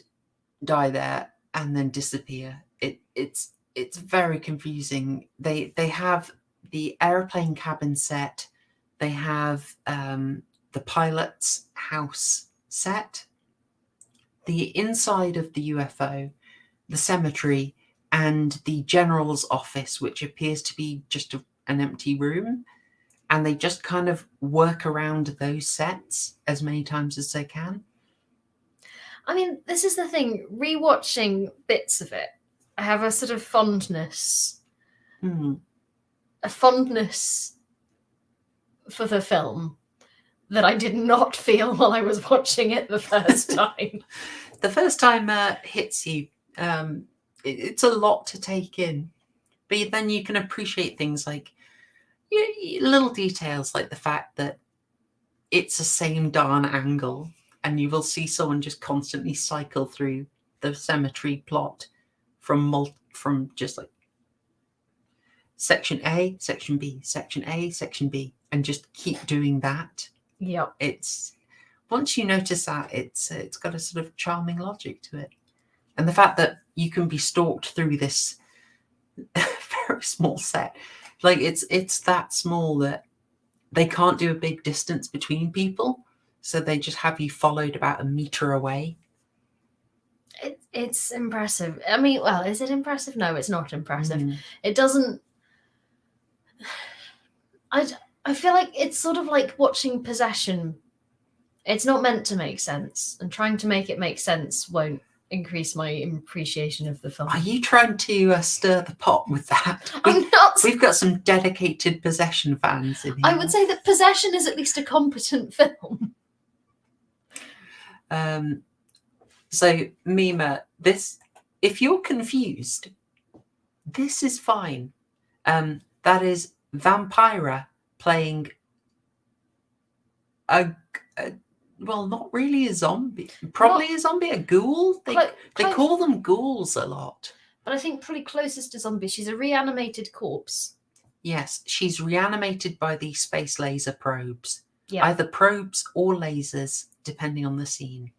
die there and then disappear. It's very confusing. They have the airplane cabin set. They have the pilot's house set, the inside of the UFO, the cemetery, and the general's office, which appears to be just an empty room. And they just kind of work around those sets as many times as they can. I mean, this is the thing. Rewatching bits of it, I have a sort of fondness. A fondness for the film that I did not feel while I was watching it the first time. The first time hits you. It's a lot to take in. But then you can appreciate things like little details, like the fact that it's the same darn angle, and you will see someone just constantly cycle through the cemetery plot from just like section A, section B, section A, section B, and just keep doing that. Yep. It's once you notice that, it's got a sort of charming logic to it, and the fact that you can be stalked through this very small set. Like it's that small that they can't do a big distance between people, so they just have you followed about a meter away. It's impressive. I mean, well, is it impressive? No, it's not impressive. It doesn't. I feel like it's sort of like watching Possession. It's not meant to make sense, and trying to make it make sense won't increase my appreciation of the film. Are you trying to stir the pot with that? I'm not. We've got some dedicated Possession fans in here. I would say that Possession is at least a competent film. So, Mima, if you're confused, this is fine. That is Vampira playing well, not really a zombie. Probably a zombie, a ghoul. They call them ghouls a lot. But I think probably closest to zombie, she's a reanimated corpse. Yes, she's reanimated by the space laser probes. Yeah. Either probes or lasers, depending on the scene.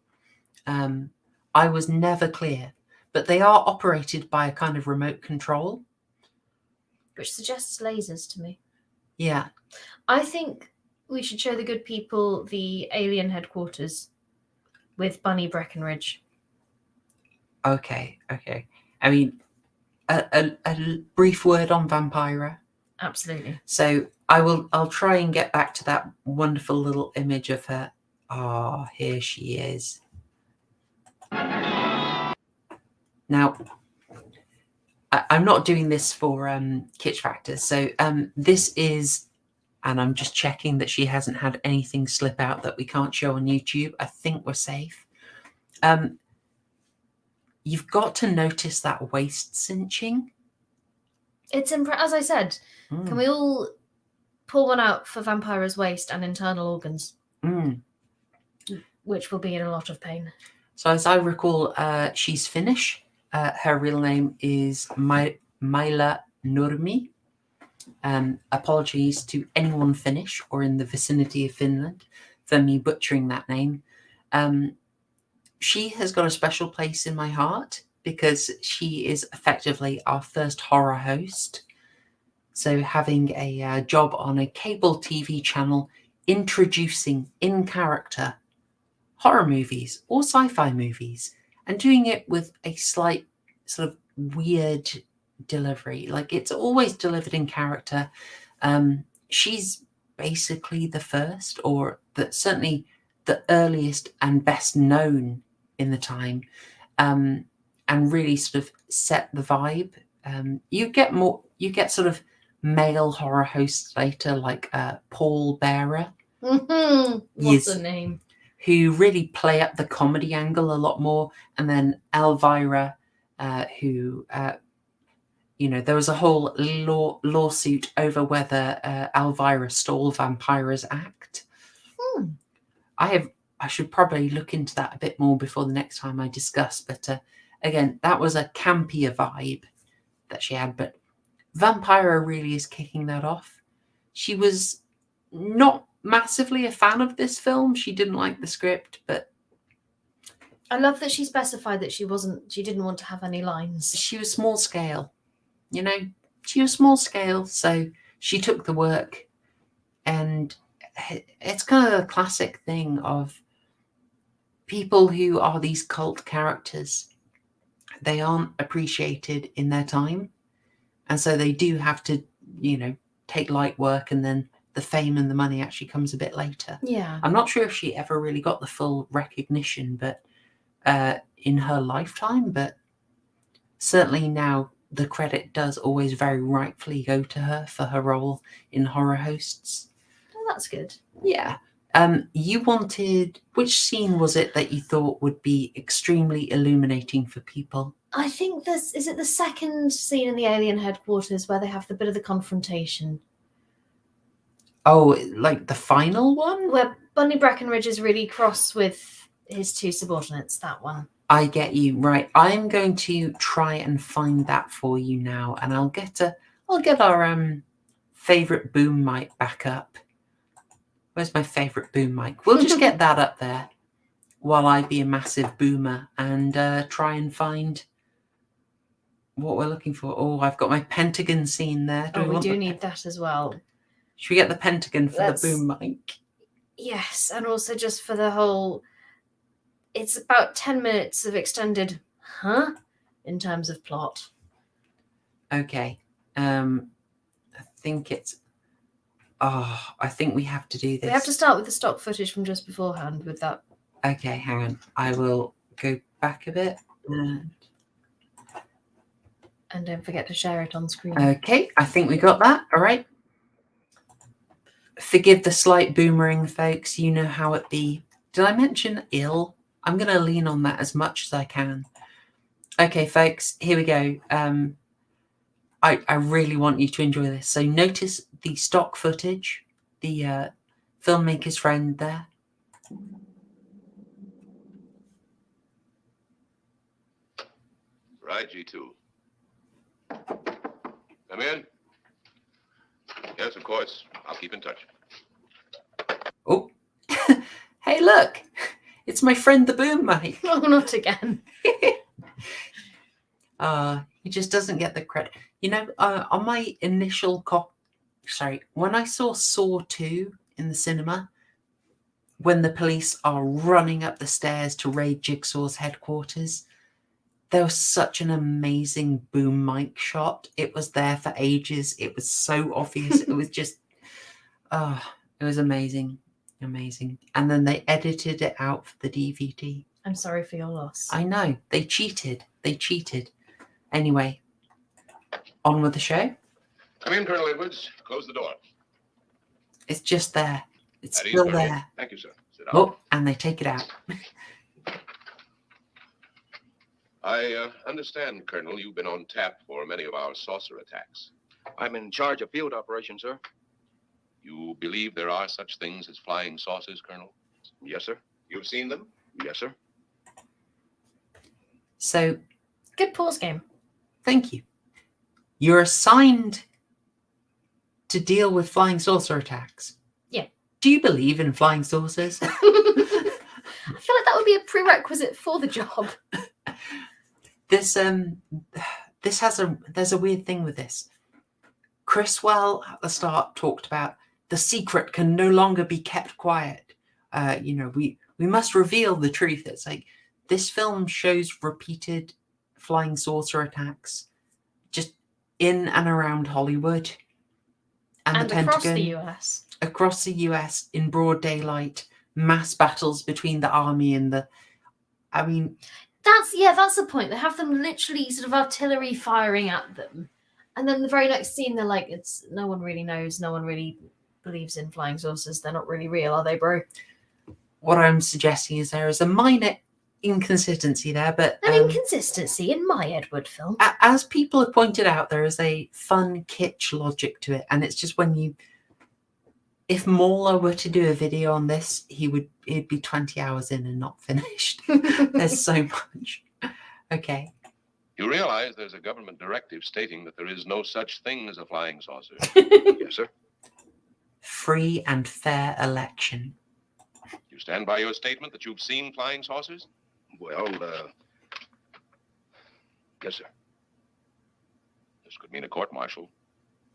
I was never clear, but they are operated by a kind of remote control. Which suggests lasers to me. Yeah. I think we should show the good people the alien headquarters with Bunny Breckenridge. Okay. I mean, a brief word on Vampira. Absolutely. So I'll try and get back to that wonderful little image of her. Oh, here she is. Now, I'm not doing this for Kitsch Factor. So this is, and I'm just checking that she hasn't had anything slip out that we can't show on YouTube. I think we're safe. You've got to notice that waist cinching. It's as I said, can we all pull one out for Vampira's waist and internal organs? Which will be in a lot of pain. So as I recall, she's Finnish. Her real name is Maila Nurmi. Apologies to anyone Finnish or in the vicinity of Finland for me butchering that name. She has got a special place in my heart because she is effectively our first horror host. So having a job on a cable TV channel introducing in character horror movies or sci-fi movies and doing it with a slight sort of weird delivery. Like it's always delivered in character. She's basically the first, or that certainly the earliest and best known in the time, and really sort of set the vibe. You get sort of male horror hosts later, like Paul Bearer. What's a name? Who really play up the comedy angle a lot more, and then Elvira, who there was a whole lawsuit over whether Elvira stole Vampira's act. I should probably look into that a bit more before the next time I discuss, but again, that was a campier vibe that she had, but Vampira really is kicking that off. She was not massively a fan of this film. She didn't like the script, but I love that she specified that she didn't want to have any lines. She was small scale, she was small scale, so she took the work. And it's kind of a classic thing of people who are these cult characters. They aren't appreciated in their time, and so they do have to take light work, and then the fame and the money actually comes a bit later. Yeah. I'm not sure if she ever really got the full recognition, but in her lifetime, but certainly now the credit does always very rightfully go to her for her role in Horror Hosts. Oh, that's good. Yeah. You wanted, which scene was it that you thought would be extremely illuminating for people? I think is it the second scene in the alien headquarters where they have the bit of the confrontation? Oh, like the final one? Where Bunny Breckenridge is really cross with his two subordinates, that one. I get you. Right. I'm going to try and find that for you now, and I'll get our favourite boom mic back up. Where's my favourite boom mic? We'll just get that up there while I be a massive boomer and try and find what we're looking for. Oh, I've got my Pentagon scene there. We do need that as well. Should we get the Pentagon for the boom mic? Yes, and also just for the whole... It's about 10 minutes of extended in terms of plot. Okay. I think it's... I think we have to do this. We have to start with the stock footage from just beforehand with that. Okay, hang on. I will go back a bit. And don't forget to share it on screen. Okay, I think we got that. All right. Forgive the slight boomering, folks. You know how it be. Did I mention ill? I'm going to lean on that as much as I can. Okay, folks, here we go. I really want you to enjoy this. So notice the stock footage, the filmmaker's friend there. Right, G2. Come in. Yes, of course. I'll keep in touch. Oh, hey, look. It's my friend the boom mic. Oh, not again. He just doesn't get the credit. On my initial when I saw Saw 2 in the cinema, when the police are running up the stairs to raid Jigsaw's headquarters, there was such an amazing boom mic shot. It was there for ages. It was so obvious. It was just, it was amazing. Amazing. And then they edited it out for the DVD. I'm sorry for your loss. I know. They cheated. Anyway, on with the show. Come in, Colonel Edwards. Close the door. It's just there. It's At ease, still Colonel. there. Thank you, sir. Sit down. Oh, and they take it out. I understand, Colonel, you've been on tap for many of our saucer attacks. I'm in charge of field operations, sir. You believe there are such things as flying saucers, Colonel? Yes, sir. You've seen them? Yes, sir. So, Good pause game. thank you. You're assigned to deal with flying saucer attacks. Yeah. Do you believe in flying saucers? I feel like that would be a prerequisite for the job. There's a weird thing with this. Criswell at the start talked about the secret can no longer be kept quiet. We must reveal the truth. It's like this film shows repeated flying saucer attacks just in and around Hollywood and the across Pentagon the US. across the US in broad daylight, mass battles between the army and the. I mean, that's the point. They have them literally sort of artillery firing at them, and then the very next scene, they're like, "It's no one really knows. No one really believes in flying saucers. They're not really real, are they, bro?" What I'm suggesting is there is a minor inconsistency there, but An inconsistency in my Edward film. As people have pointed out, there is a fun kitsch logic to it, and it's just when you. If Mauler were to do a video on this, he'd be 20 hours in and not finished. There's so much. Okay. You realize there's a government directive stating that there is no such thing as a flying saucer. Yes, sir. Free and fair election. You stand by your statement that you've seen flying saucers? Well, yes, sir. This could mean a court-martial,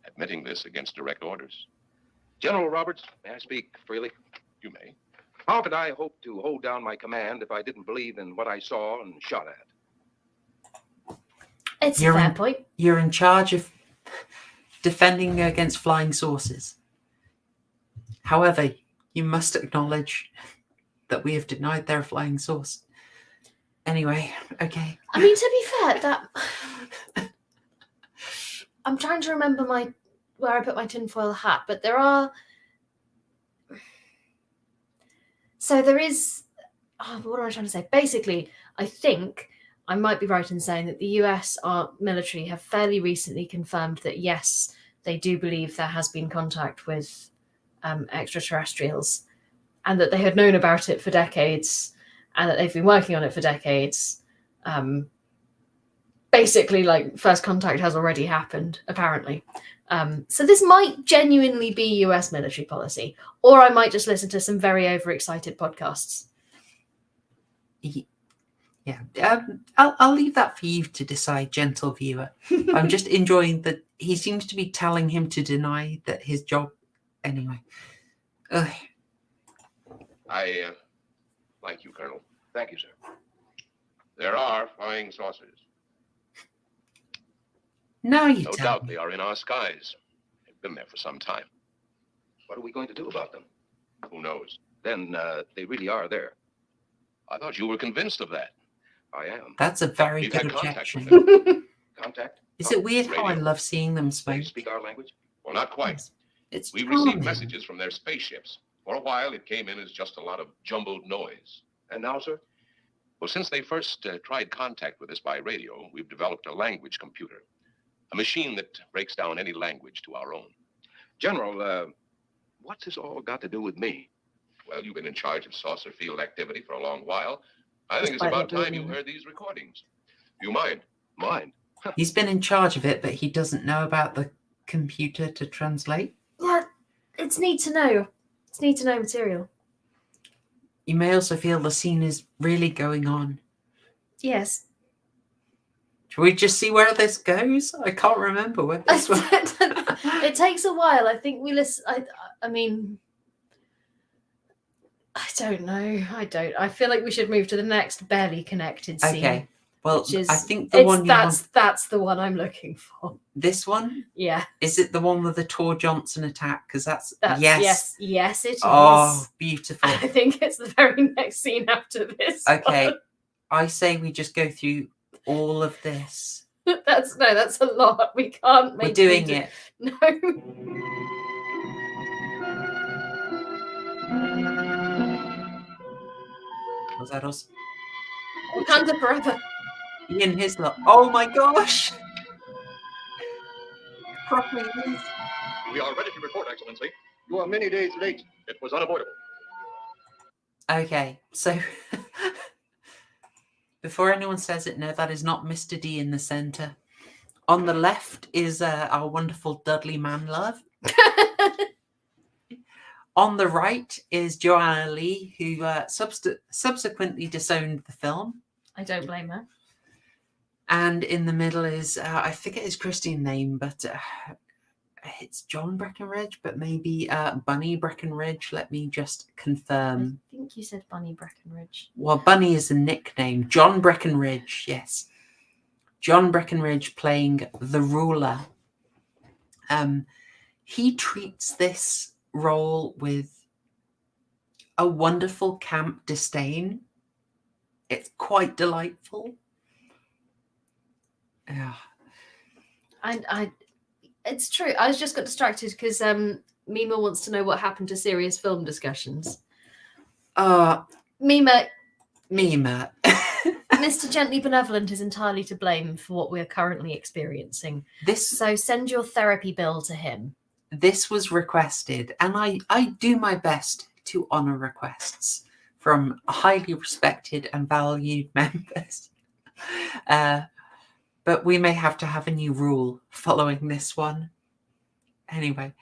admitting this against direct orders. General Roberts, may I speak freely? You may. How could I hope to hold down my command if I didn't believe in what I saw and shot at? It's a fair point. You're in charge of defending against flying saucers. However, you must acknowledge that we have denied their flying sauce. Anyway, okay. I mean, to be fair, that I'm trying to remember where I put my tinfoil hat, but there are. So there is. What am I trying to say? Basically, I think I might be right in saying that the US military have fairly recently confirmed that yes, they do believe there has been contact with extraterrestrials, and that they had known about it for decades, and that they've been working on it for decades. Basically, like, first contact has already happened, apparently. So this might genuinely be US military policy, or I might just listen to some very overexcited podcasts. Yeah, I'll leave that for you to decide, gentle viewer. I'm just enjoying that he seems to be telling him to deny that his job. Anyway. Ugh. I thank you, Colonel. Thank you, sir. There are flying saucers. Now you No tell doubt me. they are in our skies. They've been there for some time. What are we going to do about them? Who knows? Then they really are there. I thought you were convinced of that. I am. That's a very We've good had contact objection. with them. Contact? Is it weird how I Radio. love seeing them They smoke? speak our language? Well, not quite. It's We charming. received messages from their spaceships. For a while, it came in as just a lot of jumbled noise. And now, sir? Well, since they first tried contact with us by radio, we've developed a language computer, a machine that breaks down any language to our own. General, what's this all got to do with me? Well, you've been in charge of saucer field activity for a long while. I think it's Despite about not time you doing it. heard these recordings. Do you mind? Mine. He's been in charge of it, but he doesn't know about the computer to translate. Yeah, it's need to know. It's need to know material. You may also feel the scene is really going on. Yes. Should we just see where this goes? I can't remember where this went. It takes a while. I think we listen. I mean, I don't know. I feel like we should move to the next barely connected scene. Okay. Well, which is, I think the one you want. that's the one I'm looking for. This one? Yeah. Is it the one with the Tor Johnson attack? Because that's yes, it is. Oh, beautiful. I think it's the very next scene after this. Okay. one. I say we just go through all of this. That's a lot. We can't make We're doing them it. No. Was that us? Wakanda forever. Ian Hislop. Oh my gosh! Properly is. We are ready to report, Excellency. You are many days late. It was unavoidable. Okay, so before anyone says it, no, that is not Mr. D in the centre. On the left is our wonderful Dudley Manlove. On the right is Joanna Lee, who subsequently disowned the film. I don't blame her. And in the middle is, I forget his Christian name, but it's John Breckenridge, but maybe Bunny Breckenridge. Let me just confirm. I think you said Bunny Breckenridge. Well, Bunny is a nickname. John Breckenridge, yes. John Breckenridge playing the ruler. He treats this role with a wonderful camp disdain. It's quite delightful. Yeah. It's true. I just got distracted because Mima wants to know what happened to serious film discussions. Mima, Mr. Gently Benevolent is entirely to blame for what we're currently experiencing. So send your therapy bill to him. This was requested, and I do my best to honour requests from highly respected and valued members. But we may have to have a new rule following this one. Anyway,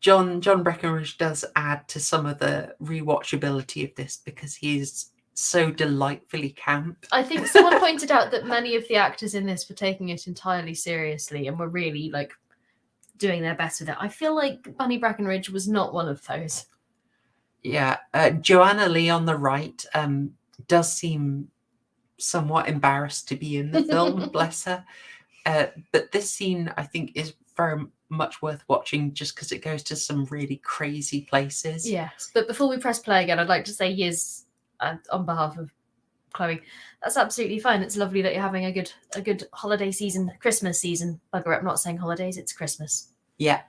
John Breckenridge does add to some of the rewatchability of this because he's so delightfully camp. I think someone pointed out that many of the actors in this were taking it entirely seriously and were really like doing their best with it. I feel like Bunny Breckenridge was not one of those. Yeah, Joanna Lee on the right does seem somewhat embarrassed to be in the film, bless her. But this scene, I think, is very much worth watching just because it goes to some really crazy places. Yes, but before we press play again, I'd like to say yes on behalf of Chloe. That's absolutely fine. It's lovely that you're having a good holiday season, Christmas season. Bugger up, not saying holidays, it's Christmas. Yeah.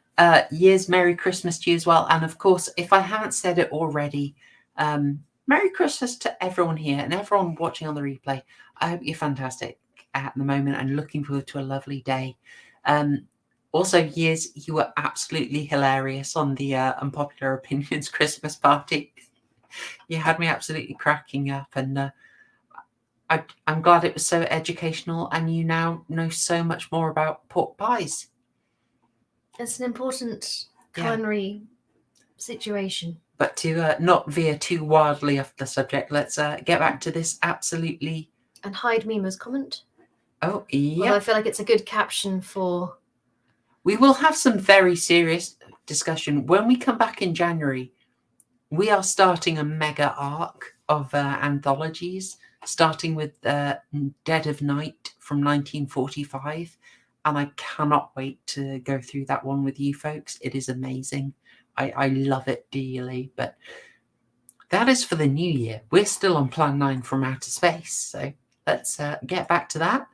Year's Merry Christmas to you as well. And of course, if I haven't said it already, Merry Christmas to everyone here and everyone watching on the replay. I hope you're fantastic at the moment and looking forward to a lovely day. Also, Years, you were absolutely hilarious on the Unpopular Opinions Christmas party. You had me absolutely cracking up, and I'm glad it was so educational and you now know so much more about pork pies. It's an important culinary situation. But to not veer too wildly off the subject, let's get back to this absolutely... And hide Mima's comment. Oh, yeah. Well, I feel like it's a good caption for... We will have some very serious discussion. When we come back in January, we are starting a mega arc of anthologies, starting with Dead of Night from 1945. And I cannot wait to go through that one with you folks. It is amazing. I love it dearly. But that is for the new year. We're still on Plan 9 from Outer Space. So let's get back to that.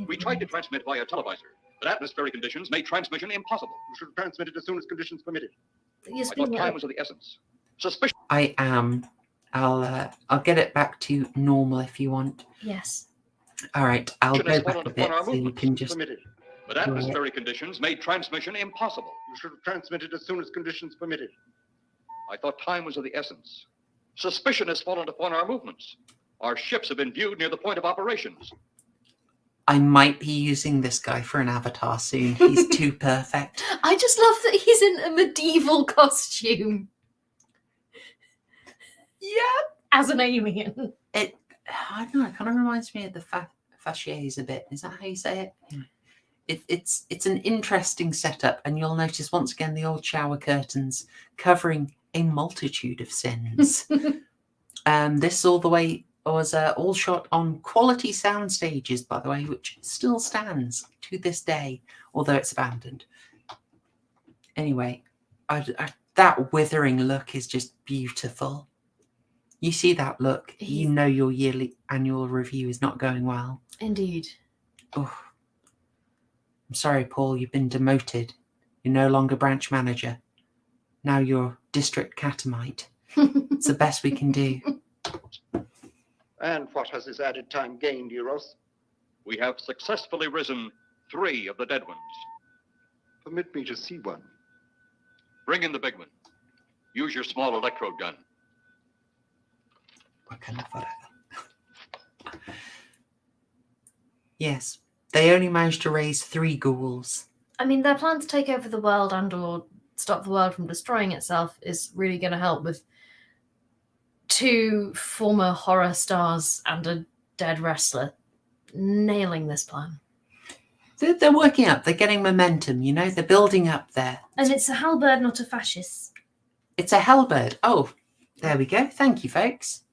We tried to transmit via televisor, but atmospheric conditions made transmission impossible. We should transmit it as soon as conditions permitted. Yes, I thought time was of the essence. Suspicion. I am. I'll get it back to normal if you want. Yes. All right, I'll go back a bit so you can just... But atmospheric conditions made transmission impossible. You should have transmitted as soon as conditions permitted. I thought time was of the essence. Suspicion has fallen upon our movements. Our ships have been viewed near the point of operations. I might be using this guy for an avatar soon. He's too perfect. I just love that he's in a medieval costume. Yeah. As an alien. I don't know, it kind of reminds me of the fascias a bit. Is that how you say it? Yeah. It's an interesting setup, and you'll notice once again the old shower curtains covering a multitude of sins. This all the way was all shot on quality sound stages, by the way, which still stands to this day, although it's abandoned. Anyway, that withering look is just beautiful. You see that look, you know your yearly annual review is not going well. Indeed. Oh. I'm sorry, Paul, you've been demoted. You're no longer branch manager. Now you're district catamite. It's the best we can do. And what has this added time gained, Euros? We have successfully risen 3 of the dead ones. Permit me to see one. Bring in the big one. Use your small electrode gun. Yes, they only managed to raise 3 ghouls. I mean, their plan to take over the world and or stop the world from destroying itself is really going to help with 2 former horror stars and a dead wrestler nailing this plan. They're working up. They're getting momentum, you know? They're building up there. And it's a halberd, not a fascist. It's a hellbird. Oh, there we go. Thank you, folks.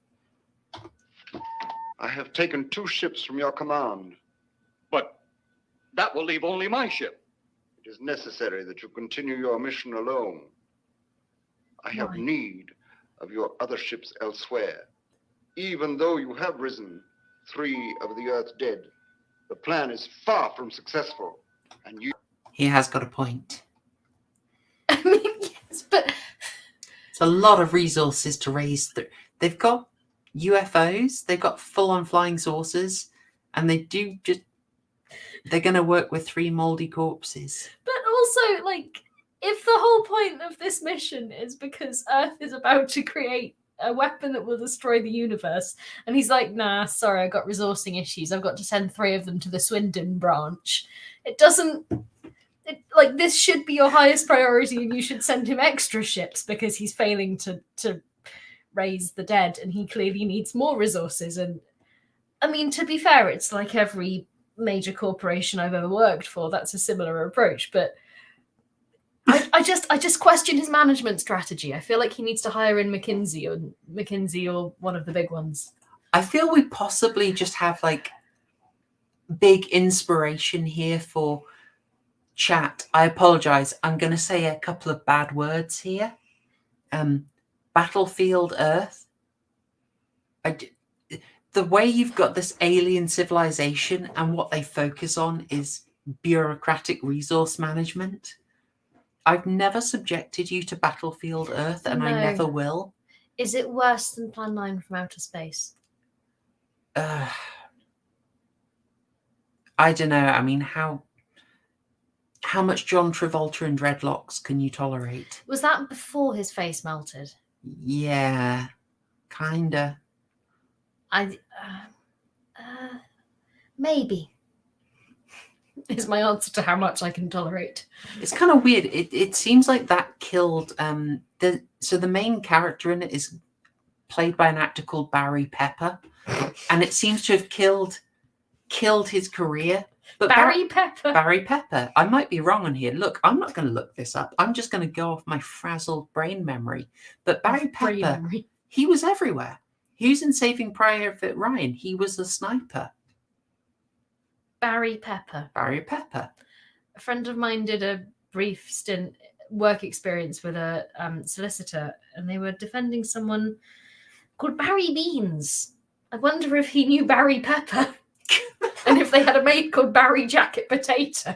I have taken 2 ships from your command. But that will leave only my ship. It is necessary that you continue your mission alone. I have Why? need of your other ships elsewhere. Even though you have risen 3 of the Earth's dead, the plan is far from successful, and you... He has got a point. I mean, yes, but It's a lot of resources to raise. They've got UFOs, they've got full-on flying saucers, and they're going to work with 3 moldy corpses. but also, like, if the whole point of this mission is because Earth is about to create a weapon that will destroy the universe, and he's like, nah, sorry, I got resourcing issues. I've got to send 3 of them to the Swindon branch. It doesn't... like, this should be your highest priority, and you should send him extra ships because he's failing to raise the dead, and he clearly needs more resources. And I mean, to be fair, it's like every major corporation I've ever worked for. That's a similar approach, but I just question his management strategy. I feel like he needs to hire in McKinsey or one of the big ones. I feel we possibly just have like big inspiration here for chat. I apologize. I'm going to say a couple of bad words here. Battlefield Earth. The way you've got this alien civilization and what they focus on is bureaucratic resource management. I've never subjected you to Battlefield Earth, and I No. never will. Is it worse than Plan 9 from Outer Space? I don't know. I mean, how much John Travolta and dreadlocks can you tolerate? Was that before his face melted? Yeah, kinda. Maybe is my answer to how much I can tolerate. It's kind of weird. It seems like that killed the main character in it is played by an actor called Barry Pepper, and it seems to have killed his career. But Barry Pepper. Barry Pepper. I might be wrong on here. Look, I'm not going to look this up. I'm just going to go off my frazzled brain memory. But Barry Brain Pepper, memory. he was everywhere. He was in Saving Private Ryan. He was a sniper. Barry Pepper. Barry Pepper. A friend of mine did a brief stint work experience with a solicitor, and they were defending someone called Barry Beans. I wonder if he knew Barry Pepper. And if they had a mate called Barry Jacket Potato.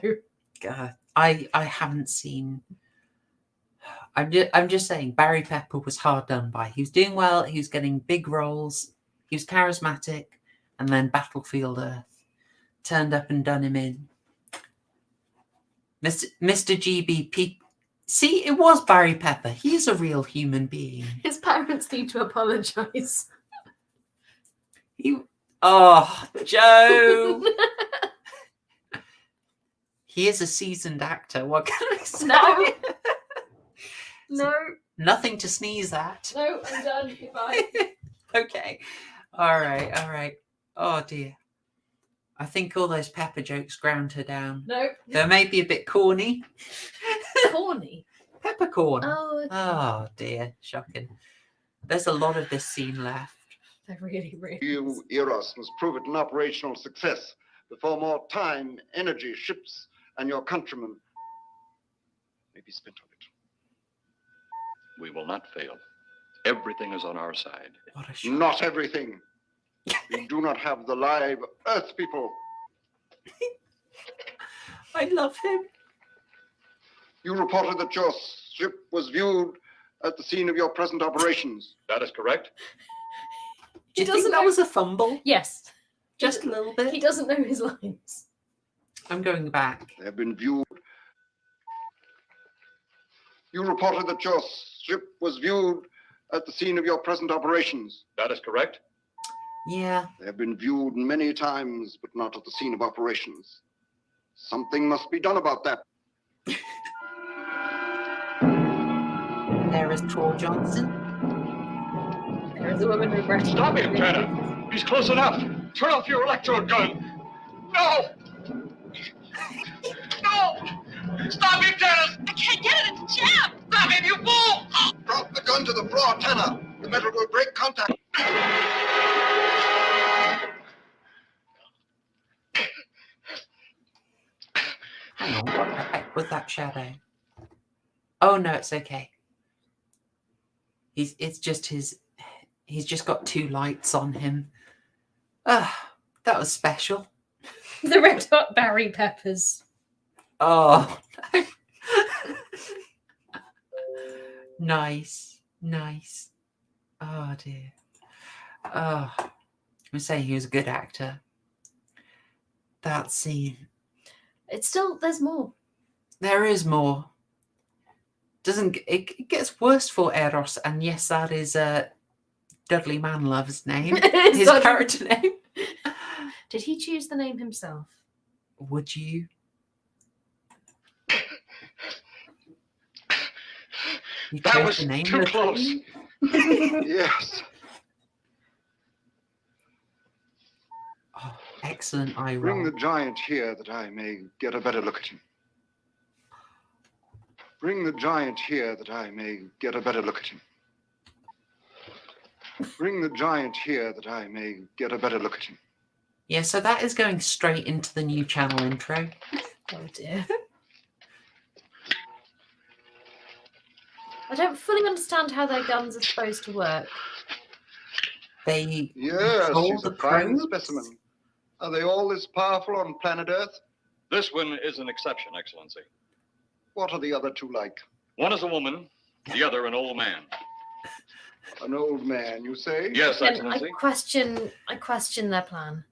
God, I haven't seen. I'm just saying Barry Pepper was hard done by. He was doing well. He was getting big roles. He was charismatic, and then Battlefield Earth turned up and done him in. Mr. GBP. See, it was Barry Pepper. He is a real human being. His parents need to apologise. Oh, Joe. He is a seasoned actor. What can I say? No. No. Nothing to sneeze at. No, I'm done. Goodbye. Okay. All right. Oh, dear. I think all those Pepper jokes ground her down. No. They may be a bit corny. Corny. Peppercorn. Oh, okay. Oh, dear. Shocking. There's a lot of this scene left. They're really, really. You, Eros, must prove it an operational success before more time, energy, ships, and your countrymen may be spent on it. We will not fail. Everything is on our side. What a shock. Not everything. We do not have the live Earth people. I love him. You reported that your ship was viewed at the scene of your present operations. That is correct. Do you He think doesn't that know- was a fumble? Yes. Just a little bit? He doesn't know his lines. I'm going back. They have been viewed. You reported that your ship was viewed at the scene of your present operations. That is correct. Yeah. They have been viewed many times, but not at the scene of operations. Something must be done about that. There is Troy Johnson. There is a woman regretting. Stop him, Tanner. He's close enough. Turn off your electrode gun. No! No! Stop him, Tanner! I can't get it. It's jammed. Stop him, you fool! Drop the gun to the floor, Tanner. The metal will break contact. Hang on, what the heck was that Black Shadow. Oh no, it's okay. He's just got 2 lights on him. Ah, that was special. The red hot berry peppers. Oh, no. Nice. Oh dear. Oh, I'm saying he was a good actor. That scene. It's still, there's more. There is more. It gets worse for Eros, and yes, that is Dudley Manlove's name. His character name. Did he choose the name himself? Would you? That was too close. Yes. Oh, excellent eye roll. Bring the giant here that I may get a better look at him. Bring the giant here that I may get a better look at him. Bring the giant here that I may get a better look at him. Yeah, so that is going straight into the new channel intro. Oh dear. I don't fully understand how their guns are supposed to work. They Yes, control he's the a fine probes? specimen. Are they all this powerful on planet Earth? This one is an exception, Excellency. What are the other 2 like? One is a woman, the other an old man. An old man, you say? Yes, And Excellency. I question their plan.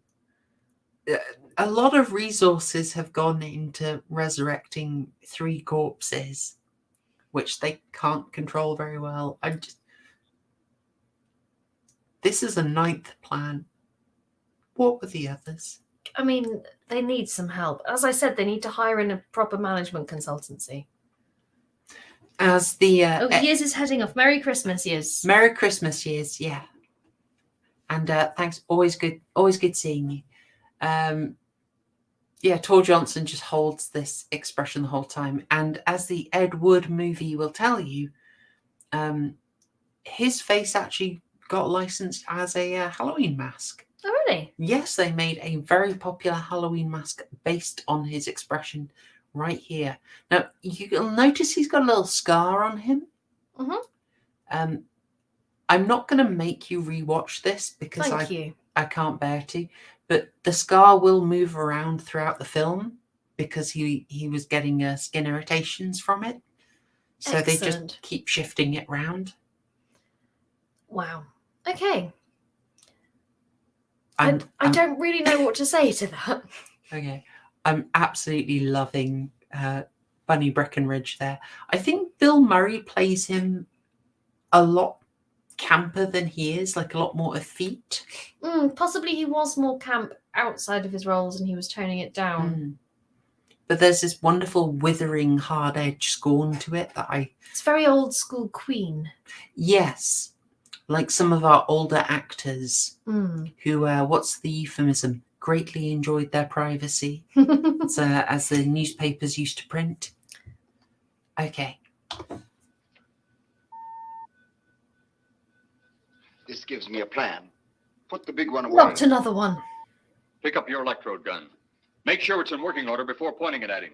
A lot of resources have gone into resurrecting 3 corpses, which they can't control very well. This is a 9th plan. What were the others? I mean, they need some help. As I said, they need to hire in a proper management consultancy. As the Years is heading off. Merry Christmas, Years. Merry Christmas, Years, yeah. And thanks. Always good seeing you. Yeah, Tor Johnson just holds this expression the whole time. And as the Ed Wood movie will tell you, his face actually got licensed as a Halloween mask. Oh, really? Yes, they made a very popular Halloween mask based on his expression right here. Now, you'll notice he's got a little scar on him. Mm-hmm. I'm not going to make you rewatch this because Thank you. I can't bear to. But the scar will move around throughout the film because he was getting skin irritations from it. So they just keep shifting it round. Wow. Okay. I don't really know what to say to that. Okay. I'm absolutely loving Bunny Breckenridge there. I think Bill Murray plays him a lot camper than he is, like a lot more effete. Possibly he was more camp outside of his roles and he was toning it down. But there's this wonderful withering hard-edged scorn to it that It's very old school Queen. Yes. Like some of our older actors who, what's the euphemism? Greatly enjoyed their privacy. As the newspapers used to print. Okay. This gives me a plan. Put the big one away. Not another one. Pick up your electrode gun. Make sure it's in working order before pointing it at him.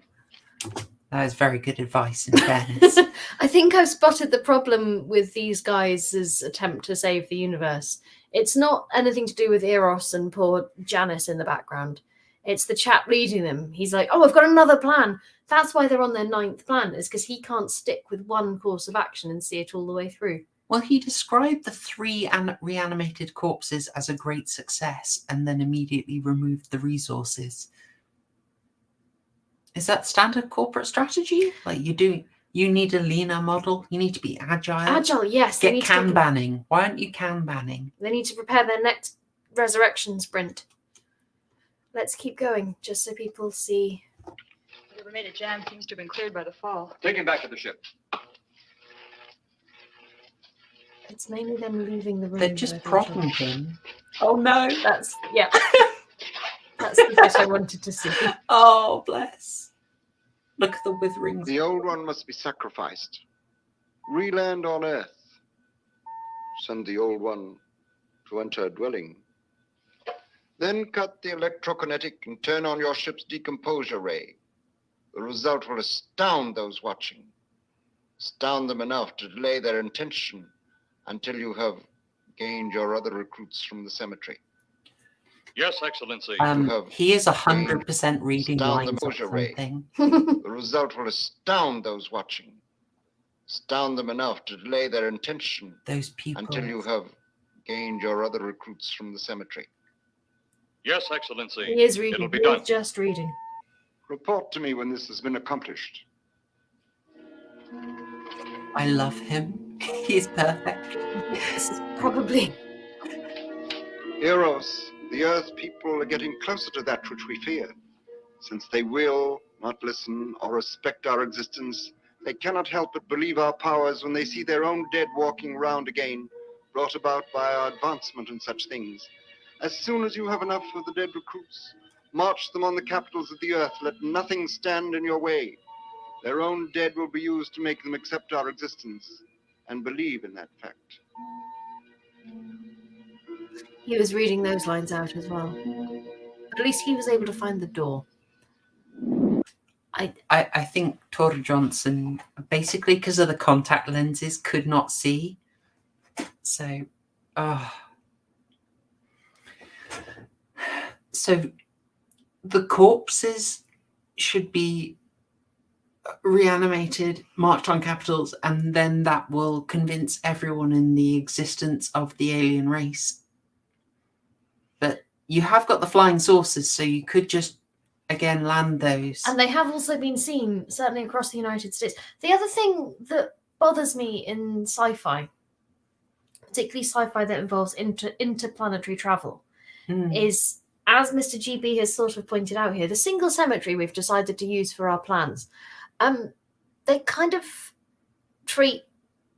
That is very good advice, in fairness. I think I've spotted the problem with these guys' attempt to save the universe. It's not anything to do with Eros and poor Janice in the background. It's the chap leading them. He's like, oh, I've got another plan. That's why they're on their 9th plan, is because he can't stick with one course of action and see it all the way through. Well, he described the 3 reanimated corpses as a great success and then immediately removed the resources. Is that standard corporate strategy? Like you need a leaner model. You need to be agile. Agile, yes. Get Kanbanning. Why aren't you Kanbanning? They need to prepare their next resurrection sprint. Let's keep going, just so people see. Whatever made it jam seems to have been cleared by the fall. Take him back to the ship. It's mainly them leaving the room. They're just prodding him. Oh no, that's that's the bit I wanted to see. Oh, bless. Look at the withering. The old one must be sacrificed. Re-land on Earth. Send the old one to enter a dwelling. Then cut the electrokinetic and turn on your ship's decomposure ray. The result will astound those watching. Astound them enough to delay their intention until you have gained your other recruits from the cemetery. Yes, Excellency. He is 100% reading Astound lines them, off something. The result will astound those watching. Astound them enough to delay their intention Those people. until you have gained your other recruits from the cemetery. Yes, Excellency. He is reading. It'll be He done. is just reading. Report to me when this has been accomplished. I love him. He's perfect. This is probably... Heroes, the Earth people are getting closer to that which we fear. Since they will not listen or respect our existence, they cannot help but believe our powers when they see their own dead walking round again, brought about by our advancement and such things. As soon as you have enough of the dead recruits, march them on the capitals of the earth. Let nothing stand in your way. Their own dead will be used to make them accept our existence and believe in that fact. He was reading those lines out as well. But at least he was able to find the door. I think Tora Johnson, basically because of the contact lenses, could not see. So, So the corpses should be reanimated, marched on capitals, and then that will convince everyone in the existence of the alien race. But you have got the flying saucers, so you could just, again, land those. And they have also been seen, certainly across the United States. The other thing that bothers me in sci-fi, particularly sci-fi that involves interplanetary travel, is, as Mr. GB has sort of pointed out here, the single cemetery we've decided to use for our plans, they kind of treat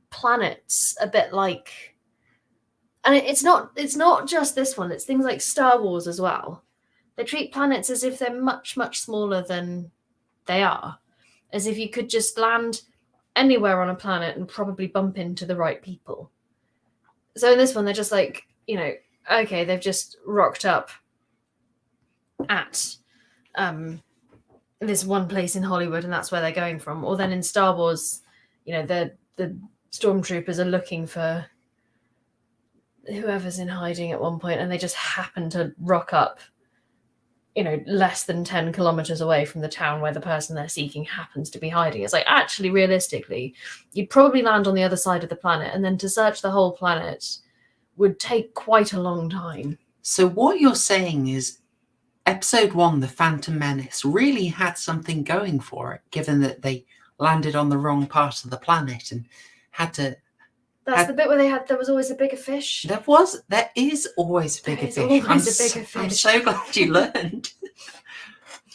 planets a bit like, and it's not just this one, it's things like Star Wars as well. They treat planets as if they're much, much smaller than they are, as if you could just land anywhere on a planet and probably bump into the right people. So in this one, they're just like, okay, they've just rocked up at this one place in Hollywood, and that's where they're going from. Or then in Star Wars, the stormtroopers are looking for whoever's in hiding at one point, and they just happen to rock up, less than 10 kilometers away from the town where the person they're seeking happens to be hiding. It's like, actually, realistically, you'd probably land on the other side of the planet, and then to search the whole planet would take quite a long time. So what you're saying is Episode 1, The Phantom Menace, really had something going for it, given that they landed on the wrong part of the planet and had to... That's the bit where there was always a bigger fish. There is always a bigger fish. I'm so glad you learned.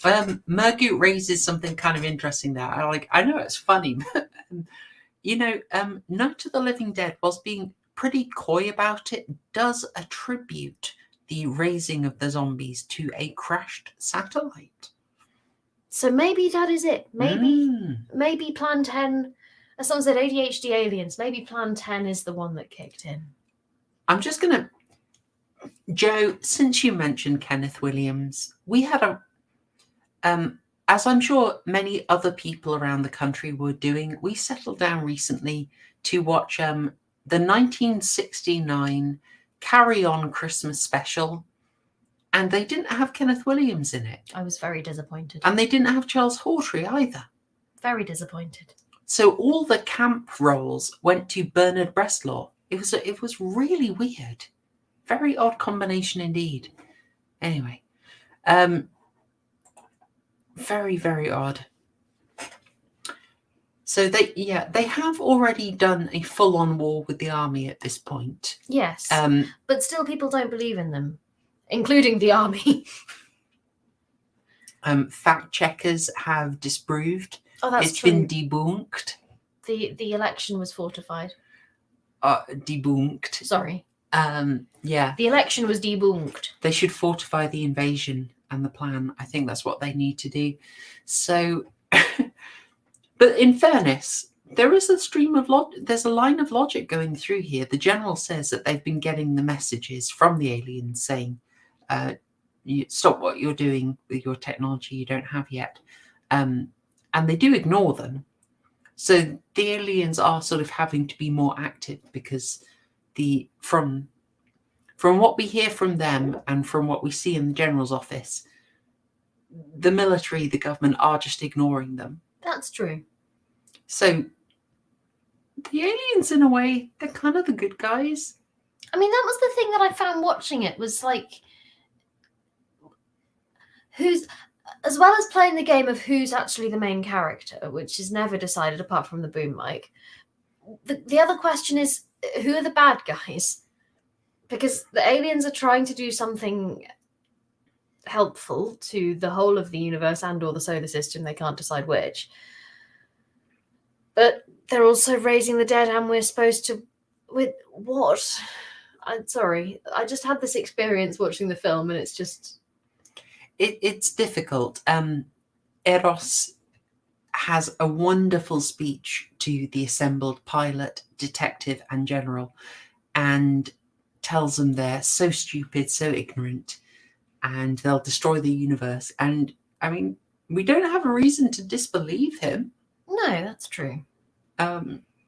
Murgut raises something kind of interesting there. I know it's funny, but Night of the Living Dead was being pretty coy about it, does attribute the raising of the zombies to a crashed satellite. So maybe that is it. Maybe Plan 10, as someone said, ADHD aliens, maybe Plan 10 is the one that kicked in. I'm just going to... Joe, since you mentioned Kenneth Williams, we had as I'm sure many other people around the country were doing, we settled down recently to watch the 1969 Carry On Christmas special, and they didn't have Kenneth Williams in it. I was very disappointed. And they didn't have Charles Hawtrey either. Very disappointed. So all the camp roles went to Bernard Bresslaw. It was really weird. Very odd combination indeed. Anyway, very, very odd. So they have already done a full-on war with the army at this point. Yes, but still people don't believe in them, including the army. Fact checkers have disproved. Oh, that's it's true. Been debunked. The election was fortified. Debunked. Sorry. Yeah. The election was debunked. They should fortify the invasion and the plan. I think that's what they need to do. So, but in fairness, there is a stream of there's a line of logic going through here. The general says that they've been getting the messages from the aliens saying, you stop what you're doing with your technology you don't have yet. and they do ignore them. So the aliens are sort of having to be more active because from what we hear from them and from what we see in the general's office, the military, the government are just ignoring them. That's true. So the aliens, in a way, they're kind of the good guys. I mean, that was the thing that I found watching it, was like, who's, as well as playing the game of who's actually the main character, which is never decided apart from the boom mic, the other question is, who are the bad guys? Because the aliens are trying to do something helpful to the whole of the universe and or the solar system, they can't decide which. But they're also raising the dead, and we're supposed to, with what? I'm sorry, I just had this experience watching the film, and it's just... It's difficult. Eros has a wonderful speech to the assembled pilot, detective, and general, and tells them they're so stupid, so ignorant, and they'll destroy the universe. And, I mean, we don't have a reason to disbelieve him. No, that's true.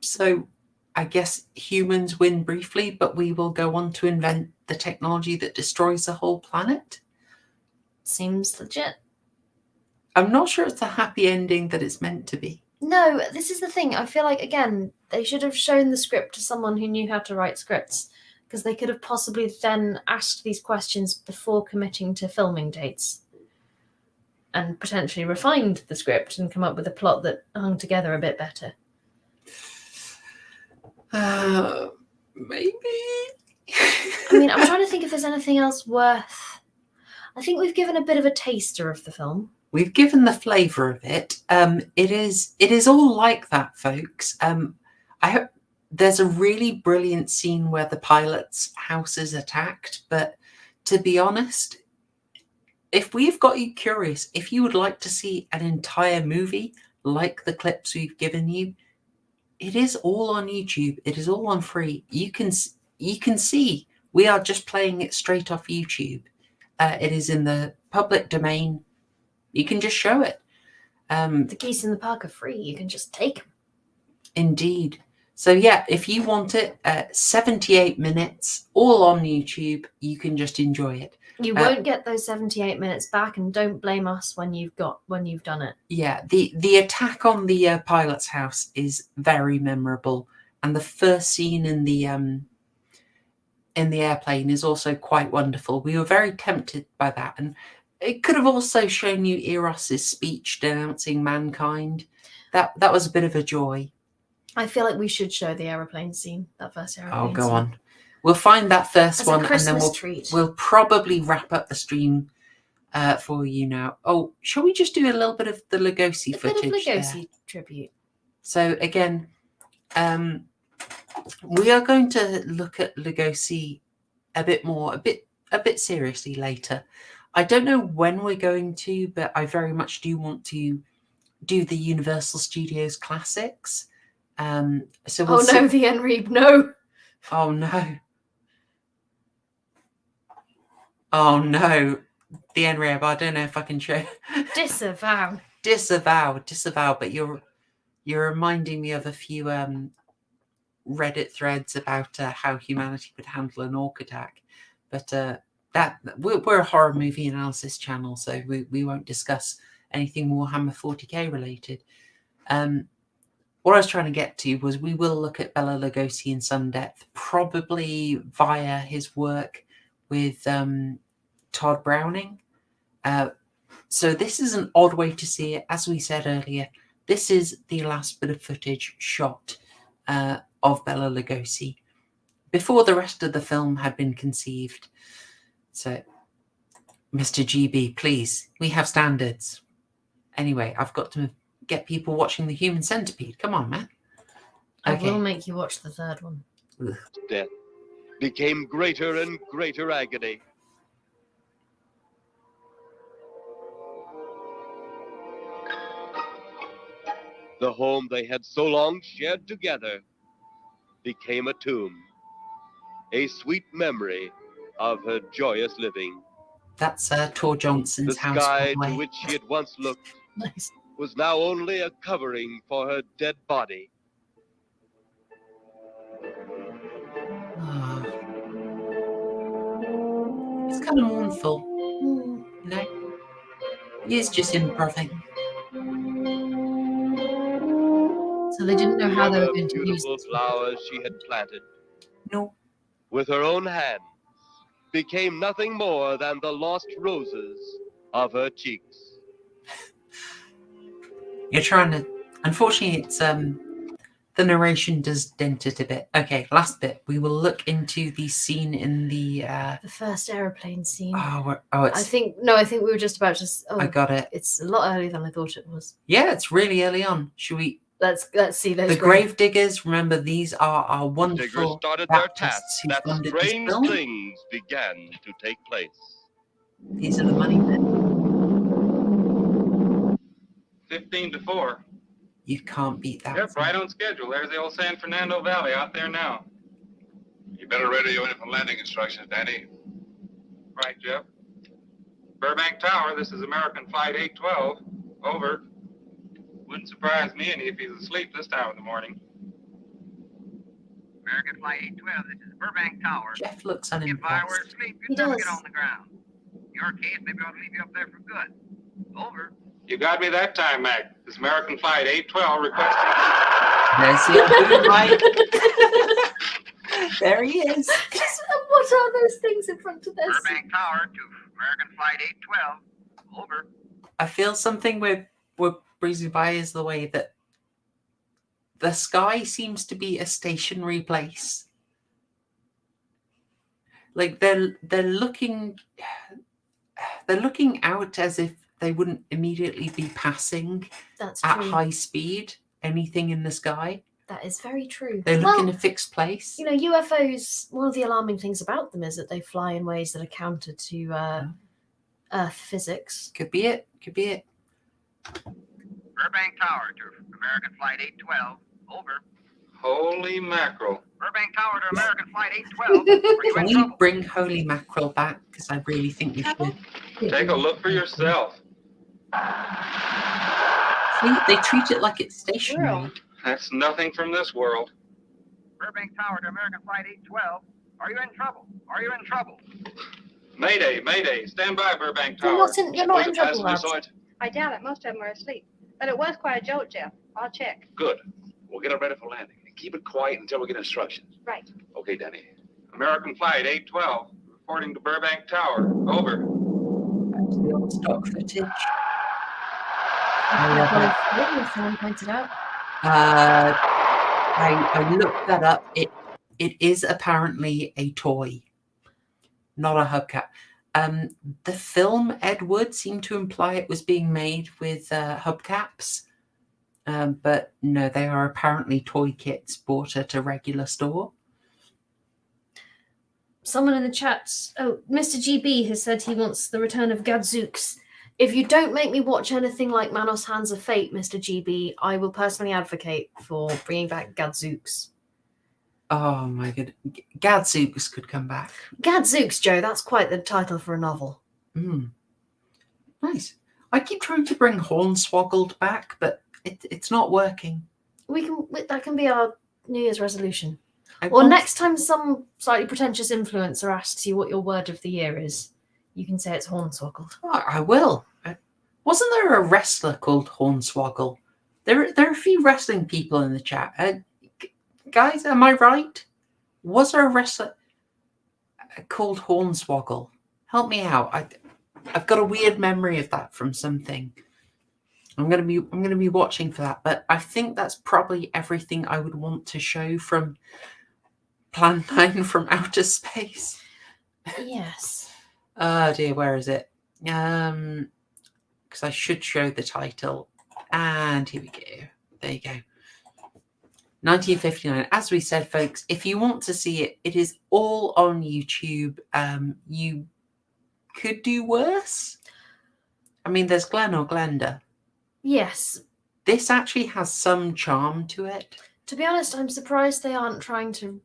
So I guess humans win briefly, but we will go on to invent the technology that destroys the whole planet. Seems legit. I'm not sure it's a happy ending that it's meant to be. No, this is the thing. I feel like, again, they should have shown the script to someone who knew how to write scripts, because they could have possibly then asked these questions before committing to filming dates and potentially refined the script and come up with a plot that hung together a bit better. Maybe. I mean, I'm trying to think if there's anything else worth... I think we've given a bit of a taster of the film. We've given the flavour of it. It is all like that, folks. I hope there's a really brilliant scene where the pilot's house is attacked, but to be honest, if we've got you curious, if you would like to see an entire movie like the clips we've given you, it is all on YouTube. It is all on free. You can see we are just playing it straight off YouTube. It is in the public domain. You can just show it. The geese in the park are free. You can just take them. Indeed. So yeah, if you want it, 78 minutes, all on YouTube, you can just enjoy it. You won't get those 78 minutes back, and don't blame us when you've done it. Yeah, the attack on the pilot's house is very memorable, and the first scene in the airplane is also quite wonderful. We were very tempted by that, and it could have also shown you Eros's speech denouncing mankind. That was a bit of a joy. I feel like we should show the aeroplane scene, that first aeroplane Oh, go scene. on. We'll find that first As one, a and then Christmas we'll probably wrap up the stream for you now. Oh, shall we just do a little bit of the Lugosi footage? A bit of Lugosi there? tribute. So again, we are going to look at Lugosi a bit seriously later. I don't know when we're going to, but I very much do want to do the Universal Studios classics. So we'll no, the Enreeb, no. Oh no. Oh no. The Enreeb, I don't know if I can show. Disavow. Disavow. But you're reminding me of a few Reddit threads about how humanity would handle an orc attack. But that we're a horror movie analysis channel, so we won't discuss anything Warhammer 40k related. What I was trying to get to was we will look at Bela Lugosi in some depth, probably via his work with Todd Browning. So this is an odd way to see it. As we said earlier, this is the last bit of footage shot of Bela Lugosi before the rest of the film had been conceived. So, Mr. GB, please, we have standards. Anyway, I've got to get people watching The Human Centipede. Come on, man. Okay. I will make you watch the third one. Ugh. Death became greater and greater agony. The home they had so long shared together became a tomb, a sweet memory of her joyous living. That's Tor Johnson's The house. sky by the to way. which she had once looked Nice. was now only a covering for her dead body. Ah. It's kind of mournful. No, he is just improving. So they didn't know how they were Ever going to use beautiful this. flowers she had planted No, with her own hands became nothing more than the lost roses of her cheeks. you're trying to. Unfortunately, it's the narration does dent it a bit. Okay, last bit. We will look into the scene in the. The first aeroplane scene. It's. I think we were just about to. Oh, I got it. It's a lot earlier than I thought it was. Yeah, it's really early on. Should we? Let's see those. The grave diggers. Remember, these are our Diggers wonderful started their Baptists task who that funded this strange film. things began to take place. These are the money men. 15 to 4. You can't beat that. Yep, right on schedule. There's the old San Fernando Valley out there now. You better radio in for landing instructions, Danny. Right, Jeff. Burbank Tower, this is American Flight 812. Over. Wouldn't surprise me any if he's asleep this time of the morning. American Flight 812, this is Burbank Tower. Jeff looks If I unimpressed. were asleep, He you'd never does. get on the ground. In your case, maybe I'll leave you up there for good. Over. You got me that time, Mac. This is American Flight 812 requesting... There's the old mic. There he is. What are those things in front of this? Burbank Tower to American Flight 812. Over. I feel something we're breezing by is the way that the sky seems to be a stationary place. Like they're looking out as if they wouldn't immediately be passing That's at true. high speed anything in the sky. That is very true. They look in Well, a fixed place. you know, UFOs, one of the alarming things about them is that they fly in ways that are counter to Earth physics. Could be it. Could be it. Burbank Tower to American Flight 812. Over. Holy mackerel. Burbank Tower to American Flight 812. Are you Can in we trouble? bring Holy Mackerel back? Because I really think we should. Take a look for yourself. See, they treat it like it's stationary. That's nothing from this world. Burbank Tower to American Flight 812. Are you in trouble? Are you in trouble? Mayday, mayday. Stand by, Burbank You're Tower. not in trouble, lads. I doubt it. Most of them are asleep. But it was quite a jolt, Jeff. I'll check. Good. We'll get it ready for landing. And keep it quiet until we get instructions. Right. Okay, Danny. American Flight 812, reporting to Burbank Tower. Over. Back to the old stock footage. Someone pointed out. I looked that up. It is apparently a toy, not a hubcap. The film Ed Wood seemed to imply it was being made with hubcaps, but no, they are apparently toy kits bought at a regular store. Someone in the chat, Mr. GB has said he wants the return of Gadzooks. If you don't make me watch anything like Manos Hands of Fate, Mr. GB, I will personally advocate for bringing back Gadzooks. Oh my god, Gadzooks could come back. Gadzooks, Joe, that's quite the title for a novel. Nice. I keep trying to bring Hornswoggled back, but it's not working. That can be our New Year's resolution. Next time some slightly pretentious influencer asks you what your word of the year is, you can say it's Hornswoggled. Oh, I will. Wasn't there a wrestler called Hornswoggle? There are a few wrestling people in the chat. Guys, am I right? Was there a wrestler called Hornswoggle? Help me out. I've got a weird memory of that from something. I'm gonna be watching for that. But I think that's probably everything I would want to show from Plan 9 from Outer Space. Yes. Oh dear, where is it? Because I should show the title. And here we go. There you go. 1959. As we said, folks, if you want to see it, it is all on YouTube. You could do worse. I mean, there's Glen or Glenda. Yes. This actually has some charm to it. To be honest, I'm surprised they aren't trying to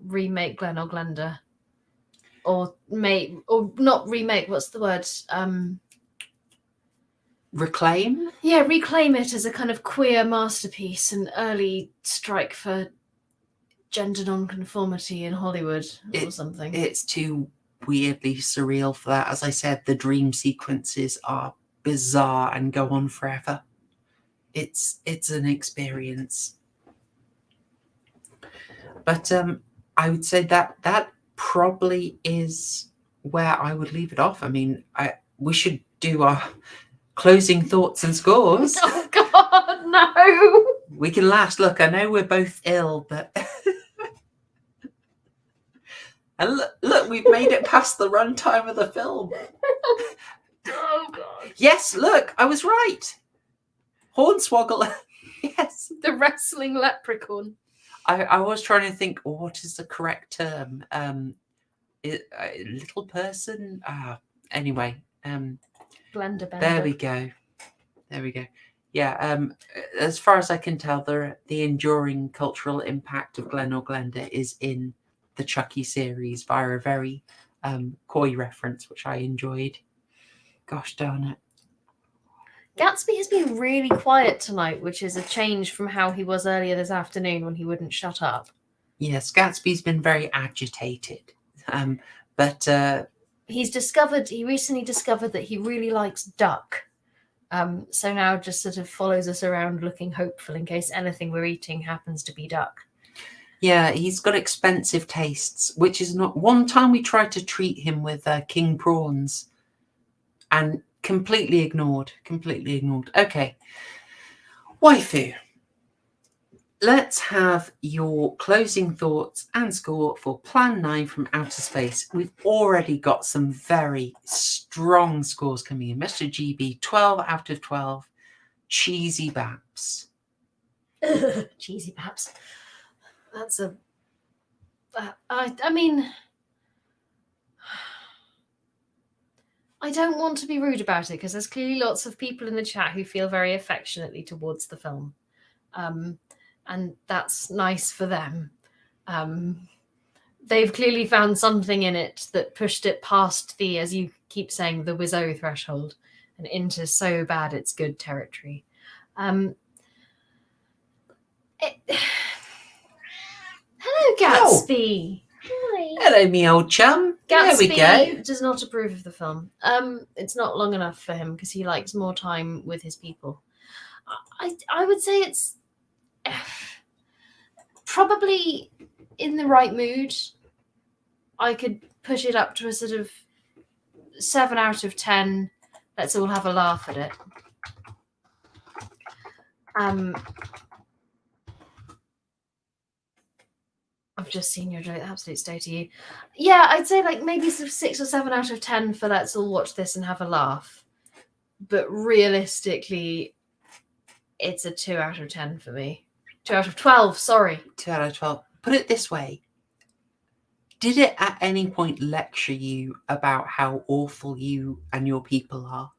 remake Glen or Glenda. Or not remake, what's the word? Reclaim? Yeah, reclaim it as a kind of queer masterpiece, an early strike for gender non-conformity in Hollywood or something. It's too weirdly surreal for that. As I said, the dream sequences are bizarre and go on forever. It's an experience. But I would say that probably is where I would leave it off. I mean, we should do our closing thoughts and scores. Oh God, no! We can last. Look, I know we're both ill, but and look, we've made it past the runtime of the film. Oh God! Yes, look, I was right. Hornswoggle. Yes, the wrestling leprechaun. I was trying to think, what is the correct term? Little person. Anyway. Blender bender. There we go. There we go. Yeah. As far as I can tell, the enduring cultural impact of Glen or Glenda is in the Chucky series via a very coy reference, which I enjoyed. Gosh darn it. Gatsby has been really quiet tonight, which is a change from how he was earlier this afternoon when he wouldn't shut up. Yes, Gatsby's been very agitated. But he recently discovered that he really likes duck. So now just sort of follows us around looking hopeful in case anything we're eating happens to be duck. Yeah, he's got expensive tastes, which is not... One time we tried to treat him with king prawns and completely ignored. Okay. Waifu, let's have your closing thoughts and score for Plan 9 from Outer Space. We've already got some very strong scores coming in. Mr. GB, 12 out of 12. Cheesy Baps. Cheesy Baps. That's a... I mean... I don't want to be rude about it because there's clearly lots of people in the chat who feel very affectionately towards the film. And that's nice for them. They've clearly found something in it that pushed it past the, as you keep saying, the Wizzo threshold and into so bad it's good territory. Hello, Gatsby. Hi. Hello, me old chum. Gatsby There we go. does not approve of the film. It's not long enough for him because he likes more time with his people. I would say it's probably in the right mood. I could push it up to a sort of 7 out of 10. Let's all have a laugh at it. I've just seen your absolute stay to you. Yeah, I'd say like maybe sort of 6 or 7 out of 10 for let's all watch this and have a laugh. But realistically, it's a 2 out of 10 for me. 2 out of 12, sorry. 2 out of 12. Put it this way. Did it at any point lecture you about how awful you and your people are?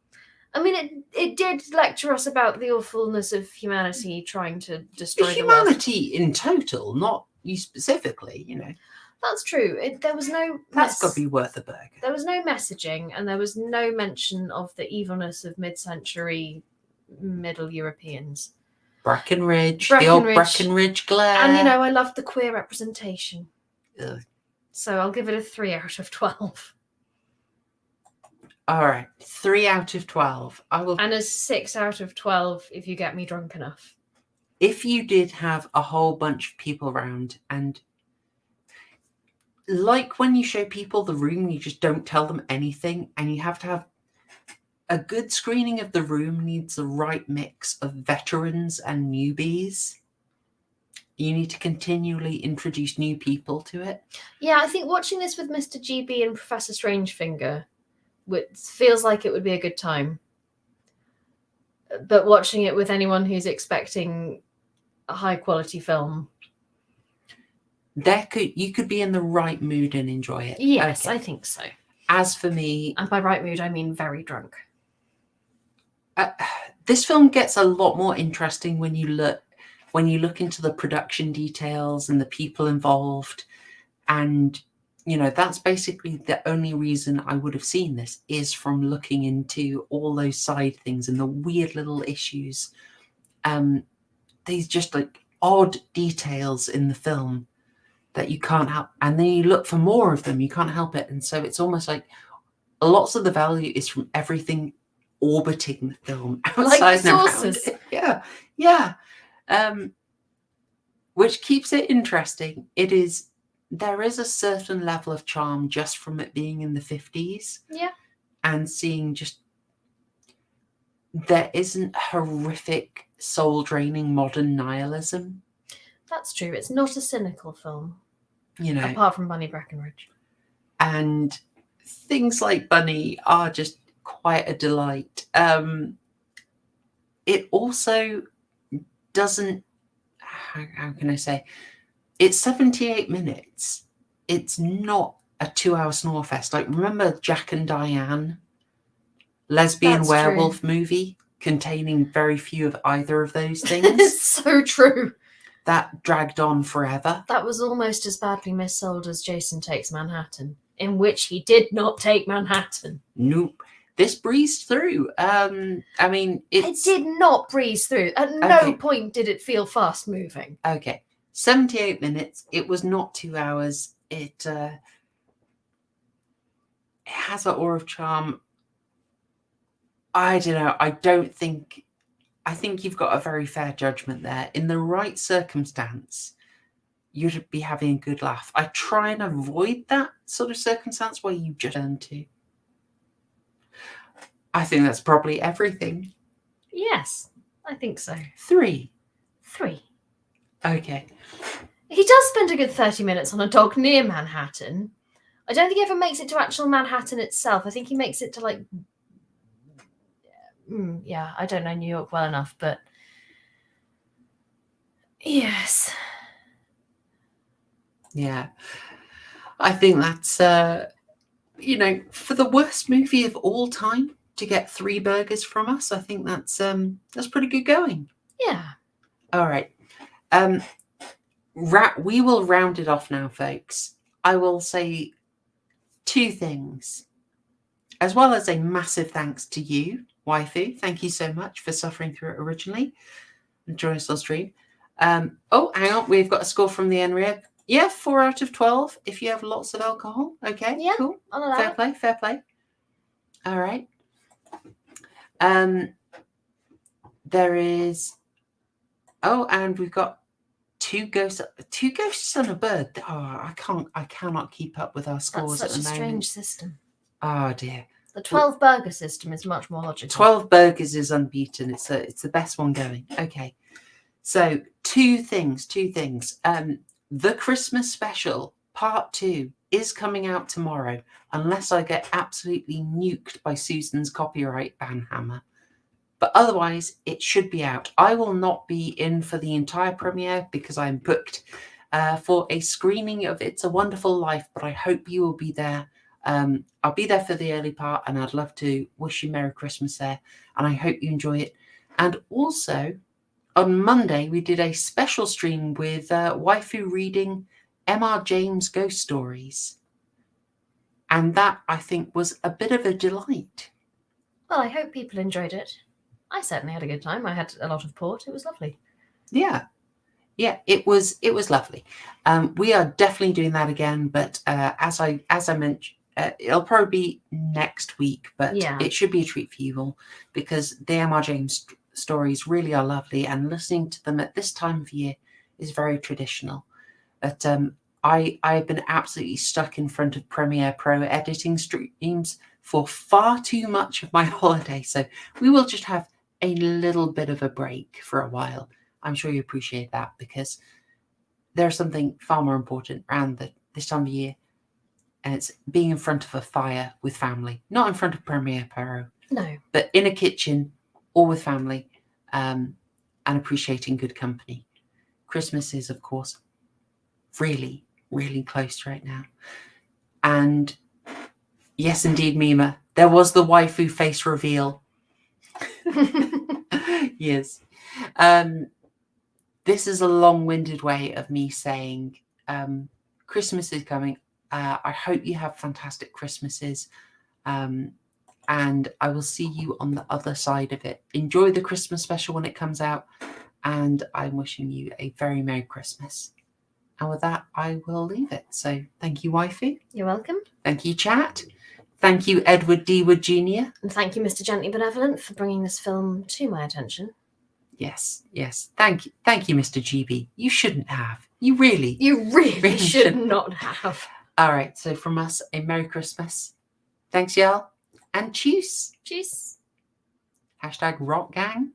I mean, it did lecture us about the awfulness of humanity trying to destroy the world. Humanity in total, not you specifically, you know. That's true. There was no... That's got to be worth a burger. There was no messaging and there was no mention of the evilness of mid-century Middle Europeans. Breckenridge, the old Breckenridge glare. And, you know, I loved the queer representation. Ugh. So I'll give it a 3 out of 12. All right, 3 out of 12. I will. And a 6 out of 12 if you get me drunk enough. If you did have a whole bunch of people around and like when you show people the room, you just don't tell them anything and you have to have a good screening of the room needs the right mix of veterans and newbies. You need to continually introduce new people to it. Yeah, I think watching this with Mr. GB and Professor Strangefinger feels like it would be a good time. But watching it with anyone who's expecting a high quality film, you could be in the right mood and enjoy it. Yes, okay. I think so. As for me, and by right mood I mean very drunk. This film gets a lot more interesting when you look into the production details and the people involved, and that's basically the only reason I would have seen this, is from looking into all those side things and the weird little issues. These just like odd details in the film that you can't help. And then you look for more of them, you can't help it. And so it's almost like lots of the value is from everything orbiting the film outside Like and around sources. it. Yeah. Which keeps it interesting. There is a certain level of charm just from it being in the 50s. Yeah. And seeing just, there isn't horrific, soul-draining modern nihilism. That's true. It's not a cynical film. You apart from Bunny Breckenridge. And things like Bunny are just quite a delight. It also doesn't, how can I say, it's 78 minutes. It's not a 2-hour snore fest. Like, remember Jack and Diane, lesbian That's werewolf true. movie containing very few of either of those things? It's so true. That dragged on forever. That was almost as badly missold as Jason Takes Manhattan, in which he did not take Manhattan. Nope. This breezed through. I mean, It did not breeze through. At no Okay. point did it feel fast moving. Okay. 78 minutes. It was not 2 hours. It has an aura of charm. I don't know. I think you've got a very fair judgment there. In the right circumstance, you'd be having a good laugh. I try and avoid that sort of circumstance where you just turn to. I think that's probably everything. Yes, I think so. 3. 3. Okay. He does spend a good 30 minutes on a dog near Manhattan. I don't think he ever makes it to actual Manhattan itself. I think he makes it to like... yeah, I don't know New York well enough, but... Yes. Yeah. I think that's, for the worst movie of all time, to get 3 burgers from us, I think that's pretty good going. Yeah. All right. We will round it off now, folks. I will say 2 things, as well as a massive thanks to you, Waifu. Thank you so much for suffering through it originally and joining us on stream. Oh, hang on. We've got a score from the NREA. Yeah, 4 out of 12 if you have lots of alcohol. Okay, Yeah, cool. I'll allow Fair it. play, fair play. All right. There is... Oh, and we've got 2 ghosts and a bird. Oh, I cannot keep up with our scores That's at such the a moment. strange system. Oh dear. The 12 burger system is much more logical. 12 burgers is unbeaten. It's the best one going. Okay. So 2 things. The Christmas special part 2 is coming out tomorrow, unless I get absolutely nuked by Susan's copyright banhammer. But otherwise, it should be out. I will not be in for the entire premiere because I'm booked for a screening of It's a Wonderful Life, but I hope you will be there. I'll be there for the early part, and I'd love to wish you Merry Christmas there, and I hope you enjoy it. And also, on Monday, we did a special stream with Waifu reading M.R. James' Ghost Stories. And that, I think, was a bit of a delight. Well, I hope people enjoyed it. I certainly had a good time. I had a lot of port. It was lovely. Yeah, it was lovely. We are definitely doing that again, but as I mentioned, it'll probably be next week, but Yeah. it should be a treat for you all because the M.R. James stories really are lovely, and listening to them at this time of year is very traditional. But I've been absolutely stuck in front of Premiere Pro editing streams for far too much of my holiday, so we will just have a little bit of a break for a while. I'm sure you appreciate that because there's something far more important around this time of year, and it's being in front of a fire with family, not in front of Premiere Pro, No. but in a kitchen or with family, and appreciating good company. Christmas is, of course, really, really close right now. And yes, indeed, Mima, there was the waifu face reveal. Yes. This is a long-winded way of me saying Christmas is coming. I hope you have fantastic Christmases. And I will see you on the other side of it. Enjoy the Christmas special when it comes out. And I'm wishing you a very Merry Christmas. And with that, I will leave it. So thank you, wifey. You're welcome. Thank you, chat. Thank you, Edward D. Wood Jr. And thank you, Mr. Gently Benevolent, for bringing this film to my attention. Yes, yes. Thank you, Mr. GB. You shouldn't have. You really should not have. All right. So from us, a Merry Christmas. Thanks, y'all. And cheers. Cheers. #RockGang.